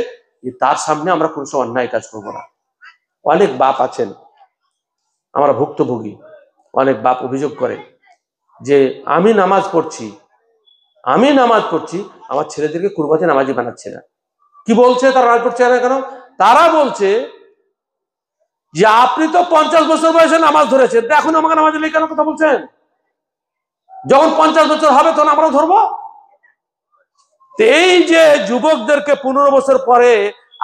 যে তার সামনে আমরা কোনো সময় অন্যায় কাজ করবো না। অনেক বাপ আছেন, আমরা ভুক্তভোগী, অনেক বাপ অভিযোগ করে যে আমি নামাজ পড়ছি, আমার ছেলেদেরকে কুরবাতে নামাজি বানাচ্ছে না। কি বলছে তারা? নামাজ পড়ছে না কেন? তারা বলছে যে আপনি তো 50 বছর বয়সে নামাজ ধরেছেন, এখন আমাকে নামাজ নেই কেন কথা বলছেন? যখন 50 বছর হবে তখন আমরাও ধরবো। এই যে যুবকদেরকে 15 বছর পরে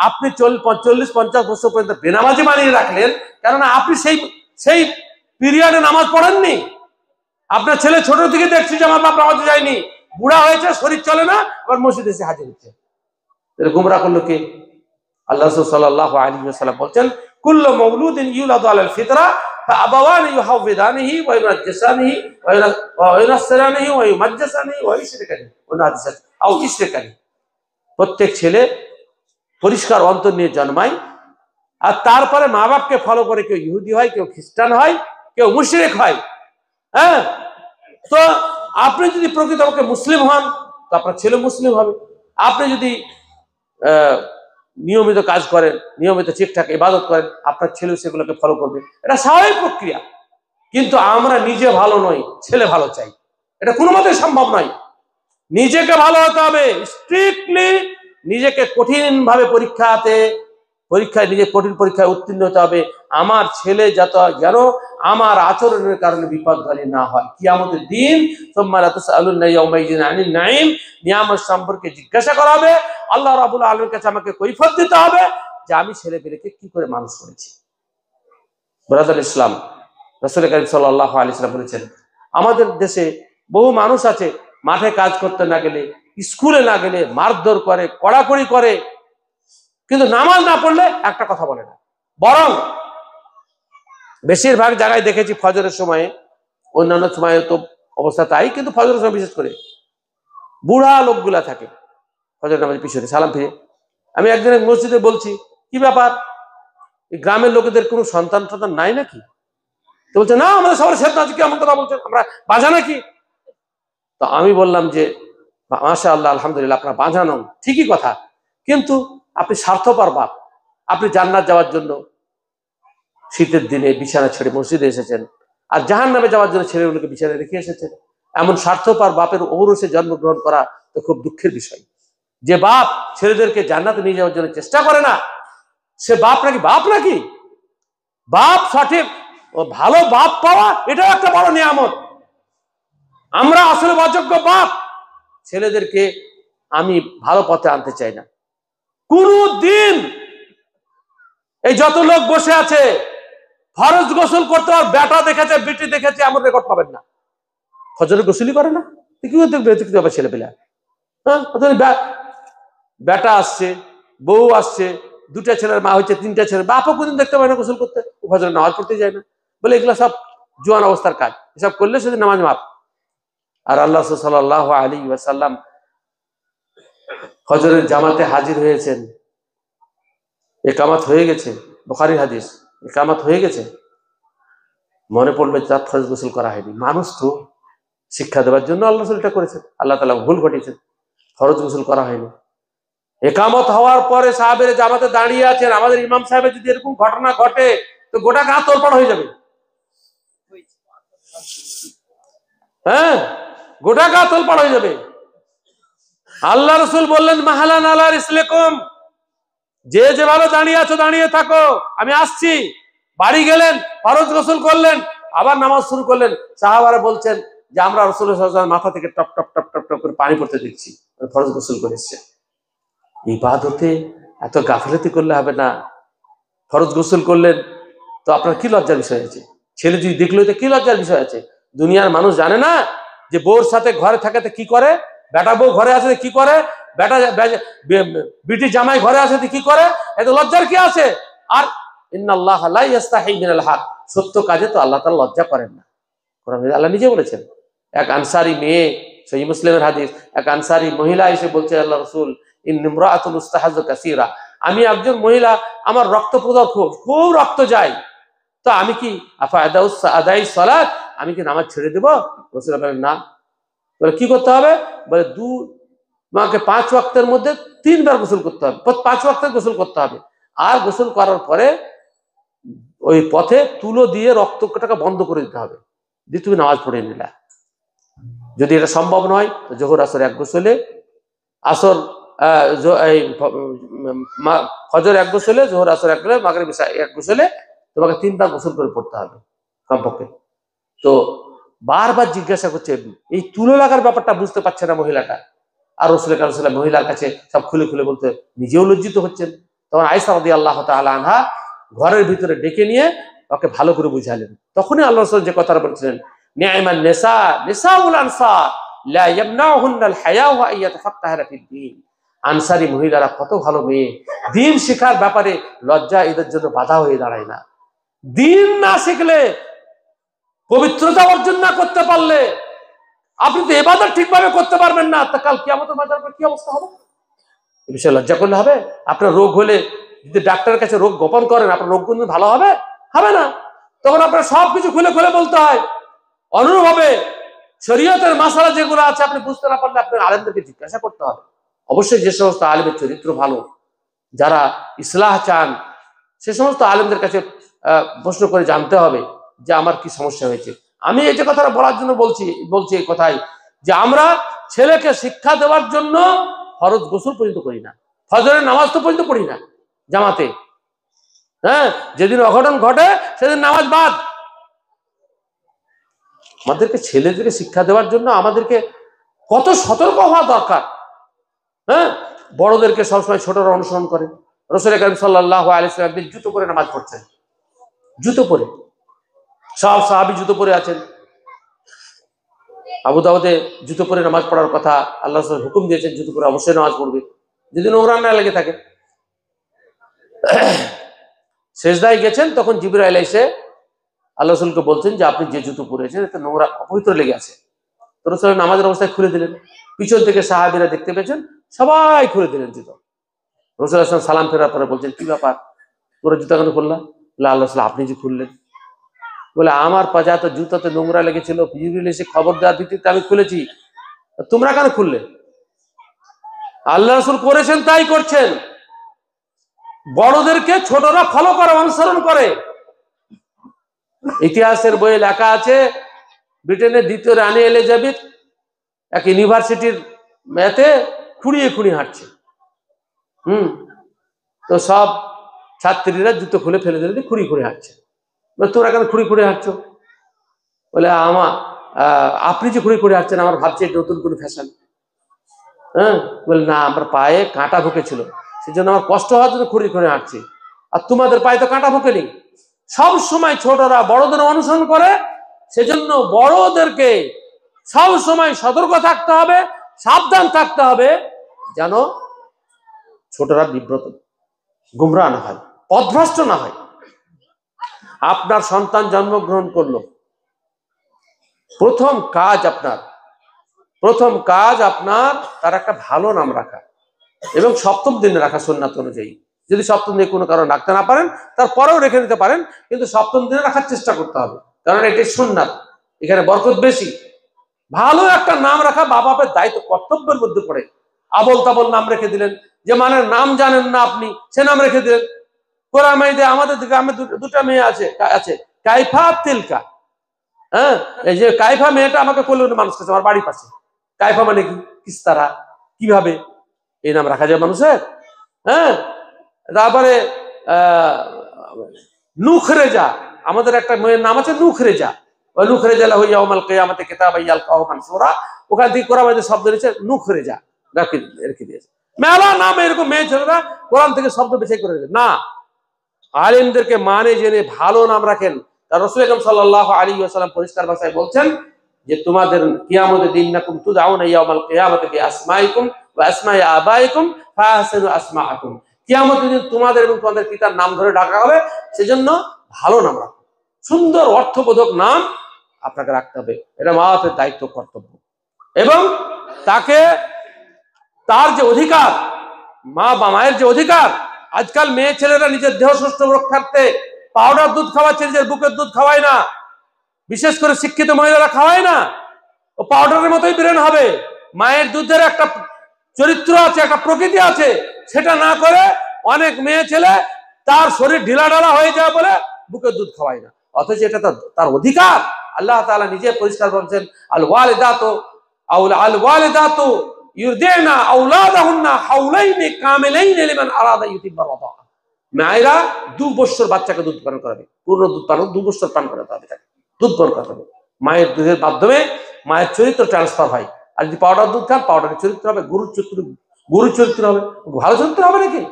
আপনি 40-50 বছর পর্যন্ত বেনামাজি বানিয়ে রাখলেন, কেননা আপনি সেই পিরিয়ডে নামাজ পড়েননি। আপনার ছেলে ছোট থেকে দেখছি যে আমার বাপ নামাজে যায়নি, বুড়া হয়েছে, শরীর চলে না, আবার মসজিদে এসে হাজির হচ্ছে। গুমরা করলো কে? আল্লাহ রাসূল সাল্লাল্লাহু আলাইহি ওয়াসাল্লাম বলছেন, কুল্লু মাউলুদিন ইউলাদু আলাল ফিতরা ফাআবাওয়ানি ইউহাউবিদানিহি ওয়া ইউনাজ্জিসানিহি ওয়া ইউনাসসিরানিহি ওয়া ইউমাজ্জিসানিহি ওয়া ইশরিকানি ওয়া নাদিসাত আও ইশরিকানি। প্রত্যেক ছেলে পরিষ্কার অন্তর নিয়ে জন্মায়, আর তারপরে মা বাপকে ফলো করে কেউ ইহুদি হয়, কেউ খ্রিস্টান হয়, কেউ মুশরিক হয়। হ্যাঁ, তো আপনি যদি প্রকৃতপক্ষে মুসলিম হন তো আপনার ছেলে মুসলিম হবে। আপনি যদি নিয়মিত কাজ করেন, নিয়মিত ঠিকঠাক ইবাদত করেন, আপনার ছেলে সেগুলোকে ফলো করবে। এটা স্বাভাবিক প্রক্রিয়া। কিন্তু আমরা নিজে ভালো নই, ছেলে ভালো চাই, এটা কোনো মতেই সম্ভব নয়। নিজেকে ভালো হতে হবে, স্ট্রিক্টলি নিজেকে কঠিন ভাবে পরীক্ষায় নিজে কঠিন পরীক্ষায় উত্তীর্ণ হতে হবে। আমার ছেলে যত যেন আমার আচরণের কারণে বিপদগামী না হয়। কিয়ামতের দিন সুম্মা লাতুসআলুন্না ইয়াওমাইযিন আনিন নাঈম, নিয়ামত সম্পর্কে জিজ্ঞাসা করা হবে। আল্লাহ রাব্বুল আলামিনের কাছে আমাকে কৈফিয়ত দিতে হবে যে আমি ছেলেপেলেকে কি করে মানুষ করেছি। ব্রাদার ইসলাম, রাসূল কারীম সাল্লাল্লাহু আলাইহি ওয়াসাল্লাম বলেছেন, আমাদের দেশে বহু মানুষ আছে মাঠে কাজ করতে না গেলে, স্কুলে না গেলে মারধর করে, কড়াকড়ি করে, কিন্তু নামাজ না পড়লে একটা কথা বলে না। বরং বেশিরভাগ জায়গায় দেখেছি ফজরের সময়ে, অন্যান্য সময়ে তো অবস্থা তাই, কিন্তু ফজরের সময় বিশেষ করে বুড়া লোকগুলা থাকে ফজর নামাজের পিছনে সালাম ফিরে। আমি একদিন মসজিদে বলছি, কি ব্যাপার, গ্রামের লোকেদের কোনো সন্তান নাই নাকি? তো বলছে, না আমাদের সবার শেষ আছে। কি এমন কথা বলছেন, আমরা বাঁধা নাকি? তো আমি বললাম যে মাশাআল্লাহ, আলহামদুলিল্লাহ, আপনার বাঁধানো ঠিকই কথা, কিন্তু আপনি স্বার্থপর বাপ। আপনি জান্নাত যাওয়ার জন্য শীতের দিনে বিছানা ছেড়ে মসজিদে এসেছেন, আর জাহান্নামে যাওয়ার জন্য ছেলেগুলোকে বিছানায় রেখে এসেছেন। এমন স্বার্থপর বাপের ঔরসে জন্মগ্রহণ করা তো খুব দুঃখের বিষয়। যে বাপ ছেলেদেরকে জান্নাতে নিয়ে যাওয়ার জন্য চেষ্টা করে না, সে বাপ নাকি? বাপ সঠিক ও ভালো বাপ পাওয়া এটাও একটা বড় নিয়ামত। আমরা আসলে অযোগ্য বাপ, ছেলেদেরকে আমি ভালো পথে আনতে চাই না। কোনদিন এই যত লোক বসে আছে ফরজ গোসল করতে আর বেটা দেখেছে বেটি দেখেছে এমন রেকর্ড পাবেন না। ফজরের গোসলই করে না, কি দেখবে ছেলে পেলে? হ্যাঁ, বেটা আসছে, বউ আসছে, দুটা ছেলের মা হচ্ছে, তিনটা ছেলে, বাপও কোনদিন দেখতে পায় না গোসল করতে, ফজরের নামাজ পড়তে যায় না, বলে এগুলো সব জোয়ান অবস্থার কাজ, এসব করলে সেদিন নামাজ মাপ। আর আল্লাহ সাল্লাল্লাহু আলাইহি ওয়াসাল্লাম ফজরের জামাতে হাজির হয়েছেন, ইকামত হয়ে গেছে, বুখারীর হাদিস, ইকামত হয়ে গেছে, মনে পড়লো তার ফরজ গোসল করা হয়নি। মানুষ তো শিক্ষা দেওয়ার জন্য আল্লাহ এটা করেছেন, আল্লাহ তাআলা ভুল ঘটিয়েছেন, ফরজ গোসল করা হয়নি। ইকামত হওয়ার পরে সাহাবেরা জামাতে দাঁড়িয়ে আছেন, আমাদের ইমাম সাহেবের যদি এরকম ঘটনা ঘটে তো গোটা গা তোলপাড় হয়ে যাবে। হ্যাঁ, গোটা গা তোলপাড় হয়ে যাবে। আল্লাহ রাসূল বললেন, মাহালান আলা রিসলিকুম, যে যেভাবে দাঁড়িয়ে আছো দাঁড়িয়ে থাকো, আমি আসছি। বাড়ি গেলেন, ফরজ গোসল করলেন, আবার নামাজ শুরু করলেন। সাহাবারা বলছেন যে আমরা রাসূলুল্লাহ সাল্লাল্লাহু আলাইহি ওয়াসাল্লাম মাথা থেকে top top top top top করে পানি পড়তে দেখছি, ফরজ গোসল করেছে। ইবাদতে এত গাফিলতি করলে হবে না। ফরজ গোসল করলেন তো আপনার কি লজ্জার বিষয় আছে? ছেলে যদি দেখলো তো কি লজ্জার বিষয় আছে? দুনিয়ার মানুষ জানে না যে বউর সাথে ঘরে থাকাতে কি করে, বেটা বউ ঘরে আছে কি করে, বেটা বিটি জামাই ঘরে আছে কি করে, এত লজ্জার কি আছে? আর ইন্নাল্লাহা লা ইস্তাহি মিনাল হক, সত্য কাজে তো আল্লাহ তাআলা লজ্জা করেন না। কোরআনে আল্লাহ নিজে বলেছেন। এক আনসারী মেয়ে, সহিহ মুসলিমের হাদিস, এক আনসারী মহিলা এসে বলছে, আল্লাহ রাসূল, ইন্নিমরাআতুন উস্তাহাযু কাসীরা, আমি একজন মহিলা, আমার রক্ত প্রদাহ খুব রক্ত যায়, তো আমি কি আদাই সালাত, আমি কি নামাজ ছেড়ে দেবো? রাসূল বলেন না। বলে কি করতে হবে? বলে তোমাকে 5 ওয়াক্তের মধ্যে 3 বার গোসল করতে হবে, 5 ওয়াক্তের গোসল করতে হবে। আর গোসল করার পরে ওই পথে তুলো দিয়ে রক্তটাকে বন্ধ করে দিতে হবে, দিয়ে তুমি নামাজ পড়ে নিলা। যদি এটা সম্ভব নয় তো জোহর আসর এক গোসলে, আসর ফজর এক গোসলে, জোহর আসর এক গোসলে, মাগরিব ইশা এক গোসলে, তোমাকে 3 বার গোসল করে পড়তে হবে কমপক্ষে। তো বারবার জিজ্ঞাসা করছে, এই তুলো লাগার ব্যাপারটা বুঝতে পারছে না মহিলাটা। আর রাসূল কারীম সাল্লাল্লাহু আলাইহি ওয়াসাল্লাম মহিলার কাছে সব খুলে খুলে বলতে নিজেও লজ্জিত হচ্ছেন। তখন আয়েশা রাদিয়াল্লাহু তাআলা আনহা ঘরের ভিতরে ডেকে নিয়ে ওকে ভালো করে বুঝালেন। তখনই আল্লাহ রাসূল যে কথাটা বলছিলেন, নিআমান নিসা নিসাউল আনসার, লা ইয়ামনাউহুন্নাল হায়াউ ওয়া ইয়াতাফাক্কাহনা ফিদ-দীন। আনসারী মহিলারা কত ভালো মেয়ে, দ্বীন শেখার ব্যাপারে লজ্জা এদের জন্য বাধা হয়ে দাঁড়ায় না। দ্বীন না শিখলে, পবিত্রতা অর্জন না করতে পারলে আপনি তো ইবাদত ঠিকভাবে করতে পারবেন না, তা কাল কিয়ামতের ময়দানে কি অবস্থা হবে? এই বিষয়ে লজ্জা করলে হবে? আপনার রোগ হলে যদি ডাক্তারের কাছে রোগ গোপন করেন, আপনার রোগ কিন্তু ভালো হবে? হবে না। তখন আপনার সবকিছু খুলে খুলে বলতে হয়। অনুরূপভাবে শরীয়তের মাসালা যেগুলো আছে আপনি বুঝতে না পারলে আপনার আলেমদেরকে জিজ্ঞাসা করতে হবে। অবশ্যই যে সমস্ত আলেমের চরিত্র ভালো, যারা ইসলাহ চান, সে সমস্ত আলেমদের কাছে প্রশ্ন করে জানতে হবে যে আমার কি সমস্যা হয়েছে। আমি এই যে কথাটা বলার জন্য বলছি এই কথাই যে আমরা ছেলেকে শিক্ষা দেওয়ার জন্য ফরজ গোসল পর্যন্ত করি না, ফজরের নামাজ তো পর্যন্ত পড়ি না জামাতে। হ্যাঁ, যেদিন অঘটন ঘটে সেদিন নামাজ বাদ। আমাদেরকে ছেলেদেরকে শিক্ষা দেওয়ার জন্য আমাদেরকে কত সতর্ক হওয়া দরকার। হ্যাঁ, বড়দেরকে সবসময় ছোটরা অনুসরণ করে। রাসূল কারীম সাল্লাল্লাহু আলাইহি ওয়াসাল্লাম একদিন জুতো পরে নামাজ পড়ছেন, জুতো পরে, সব সাহাবী জুতো পরে আছেন। আবু দাউদে জুতো পরে নামাজ পড়ার কথা আল্লাহ রাসূল হুকুম দিয়েছেন, জুতো পরে অবশ্যই নামাজ পড়বে যদি নোংরা না লেগে থাকে। সেজদায় গেছেন, তখন জিবরাইল এসে আল্লাহ রাসূলকে বলছেন যে আপনি যে জুতো পরেছেন এতে নোংরা অপবিত্র লেগে আছে। তো রাসূল নামাজের অবস্থায় খুলে দিলেন। পিছন থেকে সাহাবীরা দেখতে পেয়েছেন, সবাই খুলে দিলেন জুতো। রাসূল সালাম ফেরার পরে বলছেন কি ব্যাপার, তোরা জুতা কেন খুললাম? আল্লাহ রাসূল আপনি যে খুললেন। বলে আমার পাজা তো জুতাতে নোংরা লেগেছিল, জিবরিল এসে খবর দেওয়ার ভিত্তিতে আমি খুলেছি, তোমরা কেন খুললে? আল্লাহ রাসূল করেছেন তাই করছেন। বড়দেরকে ছোটরা ফলো করে, অনুসরণ করে। ইতিহাসের বইয়ে লেখা আছে ব্রিটেনের দ্বিতীয় রানী এলিজাবেথ এক ইউনিভার্সিটির মেয়েতে খুঁড়িয়ে খুঁড়িয়ে হাঁটছে। তো সব ছাত্রীরা জুতো খুলে ফেলে দিলে খুঁড়িয়ে খুঁড়িয়ে হাঁটছে। তোরা কেন খুঁড়ি খুঁড়ে হাঁটছো? বলে আপনি যে খুঁড়ি খুঁড়ে হাঁটছেন আমার ভাবছি নতুন কোনো ফ্যাশন। হ্যাঁ, বলে না, আমার পায়ে কাঁটা ঢুকেছিল, সেজন্য আমার কষ্ট হওয়ার জন্য খুঁড়ি খুঁড়ে হাঁটছি। আর তোমাদের পায়ে তো কাঁটা ঢোকেনি। সব সময় ছোটরা বড়দের অনুসরণ করে, সেজন্য বড়দেরকে সব সময় সতর্ক থাকতে হবে, সাবধান থাকতে হবে, যেন ছোটরা বিব্রত, গুমরাহ না হয়, পথভ্রষ্ট না হয়। আপনার সন্তান জন্মগ্রহণ করলো, প্রথম কাজ আপনার তার একটা ভালো নাম রাখা, এবং 7ম দিনে রাখা সুন্নাত অনুযায়ী। যদি 7ম দিনে কোনো কারণ রাখতে না পারেন তারপরেও রেখে দিতে পারেন, কিন্তু 7ম দিনে রাখার চেষ্টা করতে হবে, কারণ এটি সুন্নাত, এখানে বরকত বেশি। ভালো একটা নাম রাখা মা বাপের দায়িত্ব, কর্তব্যের মধ্যে পড়ে। আবল তাবল নাম রেখে দিলেন, যে মানে নাম জানেন না আপনি, সে নাম রেখে দিলেন। কোরআনে আমাদের গ্রামে দুটা মেয়ে আছে কাইফা তিলকা। হ্যাঁ, এই যে কাইফা মেয়েটা আমাকে কোলে মানুষ কাছে, আমার বাড়ির পাশে। কাইফা মানে কি, কিস্তারা, কিভাবে এই নাম রাখা যায় মানুষের? হ্যাঁ, তারপরে নুখরেজা, আমাদের একটা মেয়ের নাম আছে নুখরেজা। ওই নুখরেজা হইয়া ওমাল কিয়ামতে কিতাবা ইয়ালকাহু মানসুরা, ওখান থেকে কোরআনে শব্দ রয়েছে নুখরেজা, রেখে দিয়েছে। মেলা নাম এরকম মেয়ে ছেলেরা কোরআন থেকে শব্দ বেছে করে না। আলেমদেরকে মানে জেনে ভালো নাম রাখেন। রাসূল আকরাম সাল্লাল্লাহু আলাইহি ওয়াসাল্লাম পরিষ্কার ভাষায় বলছেন যে তোমাদের কিয়ামতের দিন নাকুম তুদআউনা ইয়াউমাল কিয়ামাতি বিআসমাইকুম ওয়া আসমাই আবাইকুম ফাহসিনু আসমাআকুম। কিয়ামতের দিন তোমাদের এবং তোমাদের পিতার নাম ধরে ডাকা হবে, সেজন্য ভালো নাম রাখো, সুন্দর অর্থবোধক নাম আপনাকে রাখতে হবে। এটা মা বাপের দায়িত্ব, কর্তব্য। এবং তার যে অধিকার, মা বা মায়ের যে অধিকার, আজকাল মেয়ে ছেলেরা নিজের দেহ সুস্থ রক্ষার্থে পাউডার দুধ খাওয়াচ্ছে, নিজের বুকের দুধ খাওয়ায় না। বিশেষ করে শিক্ষিত মহিলারা খাওয়ায় না, ও পাউডারের মতোই ব্রেন হবে। মায়ের দুধের একটা চরিত্র আছে, একটা প্রকৃতি আছে, সেটা না করে অনেক মেয়ে ছেলে তার শরীর ঢিলাঢালা হয়ে যায় বলে বুকের দুধ খাওয়ায় না, অথচ এটা তার অধিকার। আল্লাহ তাআলা নিজে পরিষ্কার বলছেন আল ওয়ালিদাতু ইউরদিনা আওলাদাহুন্না হাওলাইনি কামিলাইনি লিমান আরাদা ইউতিম্মা রাদা। মায়েরা 2 বছর বাচ্চাকে দুধ পান করাবে, পূর্ণ দুধ পান 2 বছর পান করাতে হবে, তাকে দুধ পান করাতে হবে। মায়ের দুধের মাধ্যমে মায়ের চরিত্র ট্রান্সফার হয়। আর যদি পাউডার দুধ খান, পাউডারের চরিত্র হবে, গরুর চরিত্র হবে, ভালো চরিত্র হবে নাকি?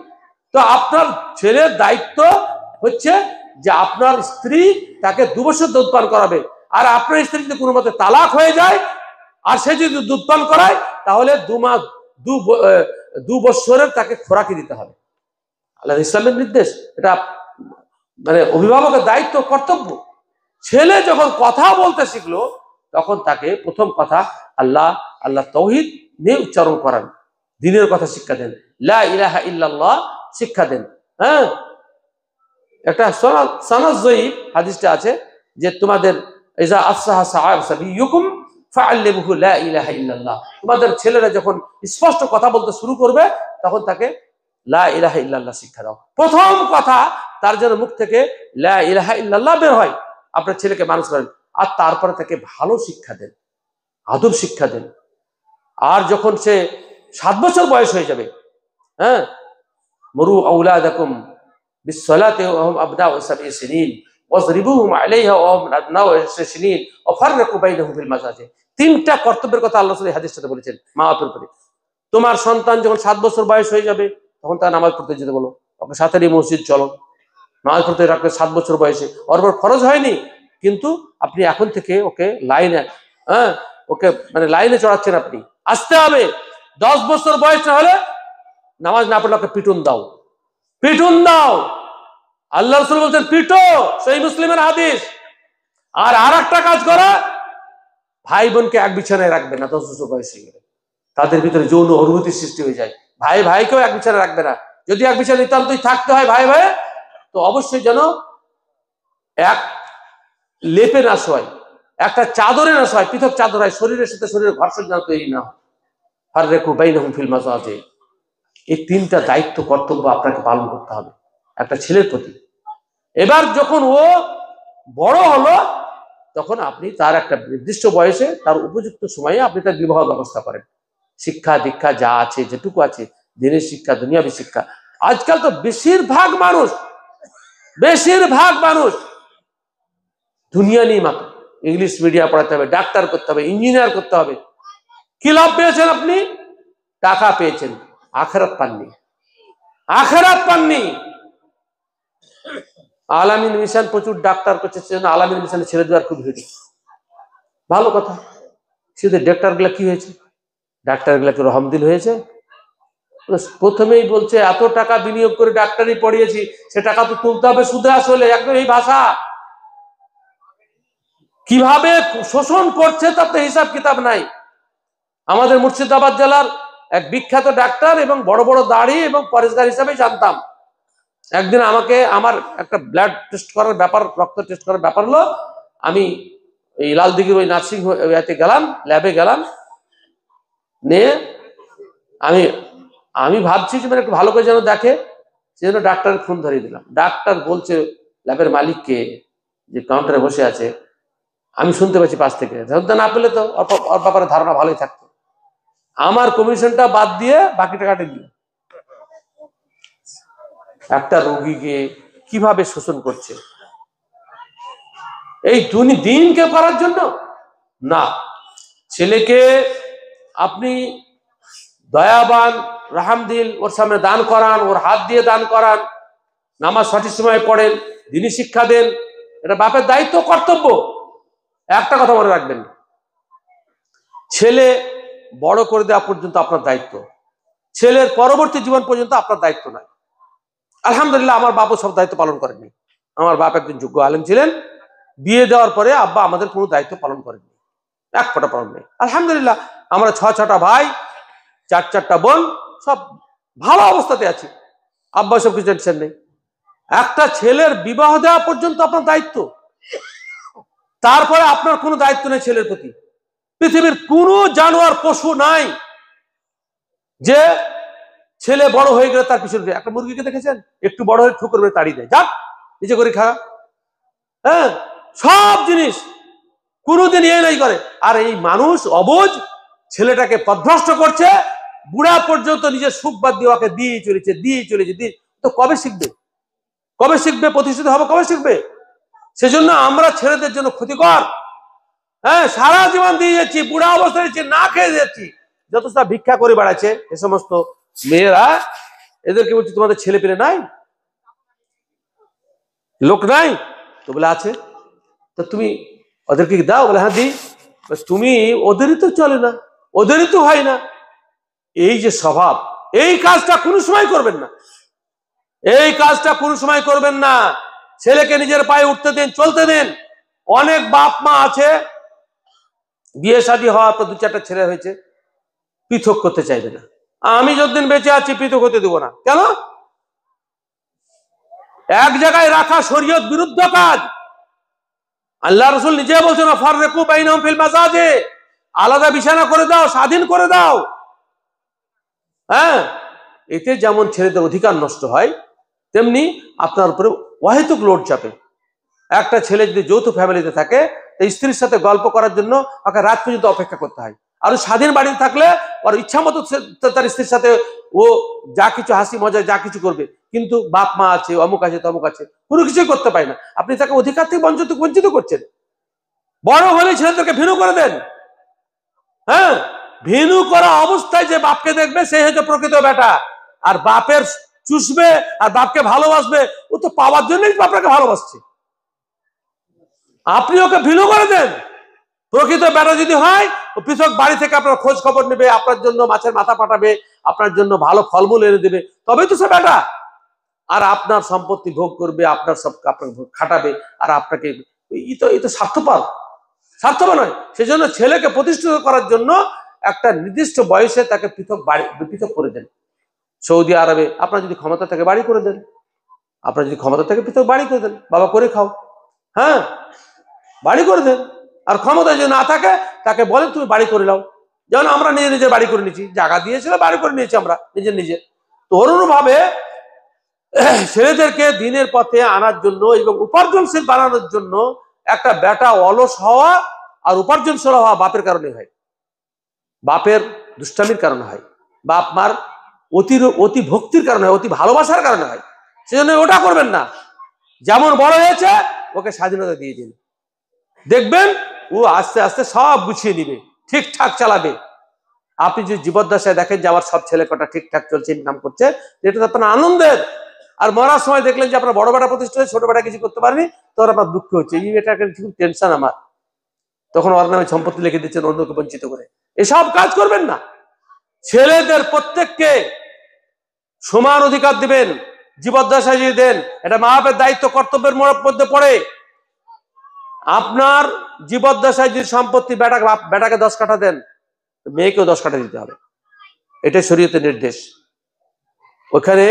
তো আপনার ছেলের দায়িত্ব হচ্ছে যে আপনার স্ত্রী তাকে 2 বছর দুধ পান করাবে। আর আপনার স্ত্রী যদি কোনো মতে তালাক হয়ে যায়, আর সে যদি দুধ পান করায় তাহলে 2 বছরের তাকে খোরাকি দিতে হবে। আল্লাহ ইসলামের নির্দেশ, এটা মানে অভিভাবকের দায়িত্ব, কর্তব্য। ছেলে যখন কথা বলতে শিখলো তখন তাকে প্রথম কথা আল্লাহ তাওহীদ নিয়ে উচ্চারণ করান, দ্বীনের কথা শিক্ষা দেন, লা ইলাহা ইল্লাল্লাহ শিক্ষা দেন। হ্যাঁ, একটা সনদ যঈফ হাদিসটা আছে যে তোমাদের ইজা আফসাহা সাবিয়ুকুম ফাআল্লিমুহু লা ইলাহা ইল্লাল্লাহ, তোমাদের ছেলেরা যখন স্পষ্ট কথা বলতে শুরু করবে তখন তাকে লা ইলাহা ইল্লাল্লাহ শিক্ষা দাও। প্রথম কথা তার যেন মুখ থেকে লা ইলাহা ইল্লাল্লাহ বের হয়। আপনার ছেলেকে মানুষ করেন, আর তারপরে তাকে ভালো শিক্ষা দেন, আদব শিক্ষা দেন। আর যখন সে 7 বছর বয়স হয়ে যাবে, হ্যাঁ, মুরু আওলাদাকুম বিসসালাতি ওয়া হুম আবনাউ 7 সিনিন ওয়াজরিবুহুম আলাইহা ওয়া হুম আবনাউ 10 সিনিন ওয়া ফাররিকু বাইনাহুম ফিল মাসাজিদ। 3টা কর্তব্যের কথা আল্লাহ রাসূল হাদিসটাতে বলেছেন মা বাবার উপরে। তোমার সন্তান যখন 7 বছর বয়স হয়ে যাবে তখন তার নামাজ পড়তে যেতে বলো, ওকে সাথে নিয়ে মসজিদ চলো, নামাজ পড়তে রাখবে 7 বছর বয়সে। ওর উপর ফরজ হয়নি, কিন্তু আপনি এখন থেকে ওকে লাইনে, হ্যাঁ, ওকে মানে লাইনে চড়াচ্ছেন আপনি, আসতে হবে। 10 বছর বয়স না হলে নামাজ না পড়লে ওকে পিটুন দাও, পিটুন দাও। আল্লাহ রাসূল বলছেন পিটো, সহিহ মুসলিমের হাদিস। আর একটা কাজ করা, ভাই বোনকে এক বিছানায় রাখবে না 10 বছর বয়স হয়ে গেলে, তাদের ভিতরে যৌন অনুভূতির সৃষ্টি হয়ে যায়। ভাই ভাইকেও এক বিছানায় রাখবে না, যদি এক বিছানায় নিতান্তই থাকতে হয় ভাই ভাই, তো অবশ্যই যেন এক লেপে না শোয়, একটা চাদরে না শোয়, পৃথক চাদর হয়, শরীরের সাথে শরীরের ঘর্ষণ যেন তৈরি না হয়। ফাররিকু বাইনাহুম ফিল মাসাজিদ। এই 3টা দায়িত্ব কর্তব্য আপনাকে পালন করতে হবে একটা ছেলের প্রতি। এবার যখন ও বড় হলো তখন আপনি তার একটা নির্দিষ্ট বয়সে তার উপযুক্ত সময়ে আপনি তার বিবাহ ব্যবস্থা করেন। শিক্ষা দীক্ষা যা আছে, যেটুকু আছে, দিনের শিক্ষা, দুনিয়াবী শিক্ষা। আজকাল তো বেশিরভাগ মানুষ দুনিয়া নিয়ে মাত্র, ইংলিশ মিডিয়া পড়াতে হবে, ডাক্তার করতে হবে, ইঞ্জিনিয়ার করতে হবে। কি লাভ পেয়েছেন আপনি? টাকা পেয়েছেন, আখিরাত পাননি, আখিরাত পাননি। আলামিন মিশন প্রচুর ডাক্তার করছে, আলামিন মিশনে ছেড়ে দেওয়ার খুব ভিড়। ভালো কথা, শুধু ডাক্তার গুলা কি হয়েছে? ডাক্তার গুলা কি রহমদিল হয়েছে? প্রথমেই বলছে এত টাকা বিনিয়োগ করে ডাক্তারি পড়িয়েছি, সে টাকা তো তুলতে হবে সুদে আসলে। একদম এই ভাষা, কিভাবে শোষণ করছে তার তো হিসাব কিতাব নাই। আমাদের মুর্শিদাবাদ জেলার এক বিখ্যাত ডাক্তার এবং বড় বড় দাড়ি এবং পরেশগার হিসাবে জানতাম। একদিন আমাকে আমার একটা ব্লাড টেস্ট করার ব্যাপার, রক্ত টেস্ট করার ব্যাপার হলো, আমি এই লালদিঘির ওই নার্সিং হোমে গেলাম, ল্যাবে গেলাম, নিয়ে আমি ভাবছি যে মানে একটু ভালো করে যেন দেখে, সেজন্য ডাক্তারের ফোন ধরিয়ে দিলাম। ডাক্তার বলছে ল্যাবের মালিককে, যে কাউন্টারে বসে আছে, আমি শুনতে পাচ্ছি পাশ থেকে, ধরতে না পেলে তো ওর ব্যাপারে ধারণা ভালোই থাকতো। আমার কমিশনটা বাদ দিয়ে বাকি টাকাটা দিল। একটা রোগীকে কিভাবে শোষণ করছে, এই দিনকে করার জন্য না। ছেলেকে আপনি দয়াবান, রাহমদিল, ওর সামনে দান করান, ওর হাত দিয়ে দান করান, নামাজ সঠিক সময় পড়েন, দিনী শিক্ষা দেন, এটা বাপের দায়িত্ব, কর্তব্য। একটা কথা মনে রাখবেন, ছেলে বড় করে দেওয়া পর্যন্ত আপনার দায়িত্ব, ছেলের পরবর্তী জীবন পর্যন্ত আপনার দায়িত্ব নয়। আলহামদুলিল্লাহ, আমার বাবু সব দায়িত্ব পালন করেননি। আমার বাপ একজন যোগ্য আলেম ছিলেন, বিয়ে দেওয়ার পরে আব্বা আমাদের কোনো দায়িত্ব পালন করেননি, এক ফোঁটা পালন নেই। আলহামদুলিল্লাহ, আমরা 6টা ভাই, 4টা বোন, সব ভালো অবস্থাতে আছি, আব্বা সব কিছু টেনশন নেই। একটা ছেলের বিবাহ দেওয়া পর্যন্ত আপনার দায়িত্ব, তারপরে আপনার কোনো দায়িত্ব নেই ছেলের প্রতি। পৃথিবীর কোনো জানোয়ার, পশু নাই যে ছেলে বড় হয়ে গেলে তার পিছনে। একটা মুরগিকে দেখেছেন, একটু বড় হয়ে ঠুকর মেরে তাড়িয়ে দেয়, যাক নিচে করে খা। হ্যাঁ, সব জিনিস কোনোদিন এই নাই করে। আর এই মানুষ অবুঝ ছেলেটাকে পথভ্রষ্ট করছে, বুড়া পর্যন্ত নিজের সুখ বাদ দিয়ে ওকে দিয়ে চলেছে। তো কবে শিখবে? প্রতিষ্ঠিত হবে কবে শিখবে? সেজন্য আমরা ছেলেদের জন্য ক্ষতিকর। হ্যাঁ, সারা জীবন দিয়ে যাচ্ছি, বুড়া অবস্থায় যাচ্ছি, না খেয়ে যাচ্ছি, যথেষ্ট ভিক্ষা করে বেড়াচ্ছে এ সমস্ত মেয়েরা। এদেরকে বলছি তোমাদের ছেলে পেলে নাই, লোক নাই? তো বলে আছে, তো তুমি ওদেরকে দাও। বলে হ্যাঁ দিই। তুমি ওদেরই তো চলে না, ওদেরই তো হয় না, এই যে স্বভাব, এই কাজটা কোনো সময় করবেন না, এই কাজটা কোনো সময় করবেন না। ছেলেকে নিজের পায়ে উঠতে দেন, চলতে দেন। অনেক বাপ মা আছে বিয়ে শাদী হওয়ার পর 2-4টা ছেলে হয়েছে, পৃথক করতে চাইবে না। আমি যতদিন বেঁচে আছি পৃথক হতে দেবো না। কেন? এক জায়গায় রাখা শরীয়ত বিরুদ্ধ কাজ। আল্লাহ রসুল নিজে বলছেন ফাররিকু বাইনাহুম ফিল মাজাজি, আলাদা বিছানা করে দাও, স্বাধীন করে দাও। হ্যাঁ, এতে যেমন ছেলেদের অধিকার নষ্ট হয়, তেমনি আপনার উপরে অহেতুক লোড চাপে। একটা ছেলে যদি যৌথ ফ্যামিলিতে থাকে, স্ত্রীর সাথে গল্প করার জন্য ওকে রাত পর্যন্ত অপেক্ষা করতে হয়। আর স্বাধীন বাড়িতে থাকলে ওর ইচ্ছা মতো তার স্ত্রীর সাথে ও যা কিছু হাসি মজা যা কিছু করবে, কিন্তু বাপ মা আছে, অমুক আছে, তমুক আছে, কোনো কিছুই করতে পারে না। আপনি তাকে অধিকার থেকে বঞ্চিত করছেন। বড় হলে ছেলেদেরকে ভীরু করে দেন। হ্যাঁ, ভীরু করা অবস্থায় যে বাপকে দেখবে সে হচ্ছে প্রকৃত বেটা। আর বাপের চুষবে আর বাপকে ভালোবাসবে, ও তো পাওয়ার জন্যই বাপটাকে ভালোবাসছে। আপনি ওকে ভীরু করে দেন। প্রকৃত বেটা যদি হয়, ও পৃথক বাড়ি থেকে আপনার খোঁজ খবর নেবে, আপনার জন্য মাছের মাথা পাঠাবে, আপনার জন্য ভালো ফলমূল এনে দেবে, তবেই তো সে বেটা। আর আপনার সম্পত্তি ভোগ করবে, আপনার সব আপনার খাটাবে, আর আপনাকে এই তো স্বার্থপর নয়। সেজন্য ছেলেকে প্রতিষ্ঠিত করার জন্য একটা নির্দিষ্ট বয়সে তাকে পৃথক করে দেন। সৌদি আরবে আপনার যদি ক্ষমতা থাকে বাড়ি করে দেন, আপনার যদি ক্ষমতা থাকে পৃথক বাড়ি করে দেন, বাবা করে খাও। হ্যাঁ, বাড়ি করে দেন। আর ক্ষমতা যদি না থাকে তাকে বলেন তুমি বাড়ি করে নাও। যেমন আমরা নিজে বাড়ি করে নিয়েছি, জায়গা দিয়েছিল, বাড়ি করে নিয়েছি আমরা নিজে। তো অনুরূপভাবে ছেলেদেরকে দিনের পথে আনার জন্য এবং উপার্জনশীল বানানোর জন্য একটা বেটা অলস হওয়া আর উপার্জনশীল হওয়া বাপের কারণে হয়, বাপের দুষ্টামির কারণে হয়, বাপ মার অতি ভক্তির কারণে হয়, অতি ভালোবাসার কারণে হয়। সেজন্য ওটা করবেন না। যেমন বড় হয়েছে ওকে স্বাধীনতা দিয়ে দিন, দেখবেন ও আস্তে আস্তে সব গুছিয়ে নিবে, ঠিকঠাক চালাবে। আপনি যদি জীবদ্দশায় দেখেন যে আমার সব ছেলে কটা ঠিকঠাক চলছে, ইনকাম করছে, এটা তো আপনার আনন্দের। আর মরার সময় দেখলেন যে আপনার বড় বেটা প্রতিষ্ঠা হয়ে ছোট বেটা কিছু করতে পারেনি, তখন আপনার দুঃখ হচ্ছে, এই এটাকে খুব টেনশন আমার, তখন ওর নামে সম্পত্তি লিখে দিচ্ছেন অন্যকে বঞ্চিত করে। এসব কাজ করবেন না। ছেলেদের প্রত্যেককে সমান অধিকার দিবেন, জীবদ্দশায় যদি দেন, এটা মা বাপের দায়িত্ব কর্তব্যের মধ্যে পড়ে। আপনার জীবদ্দশায় যদি সম্পত্তি বেটাকে 10 কাঠা দেন, মেয়েকেও 10 কাঠা দিতে হবে, এটাই শরীয়তের নির্দেশ। ওখানে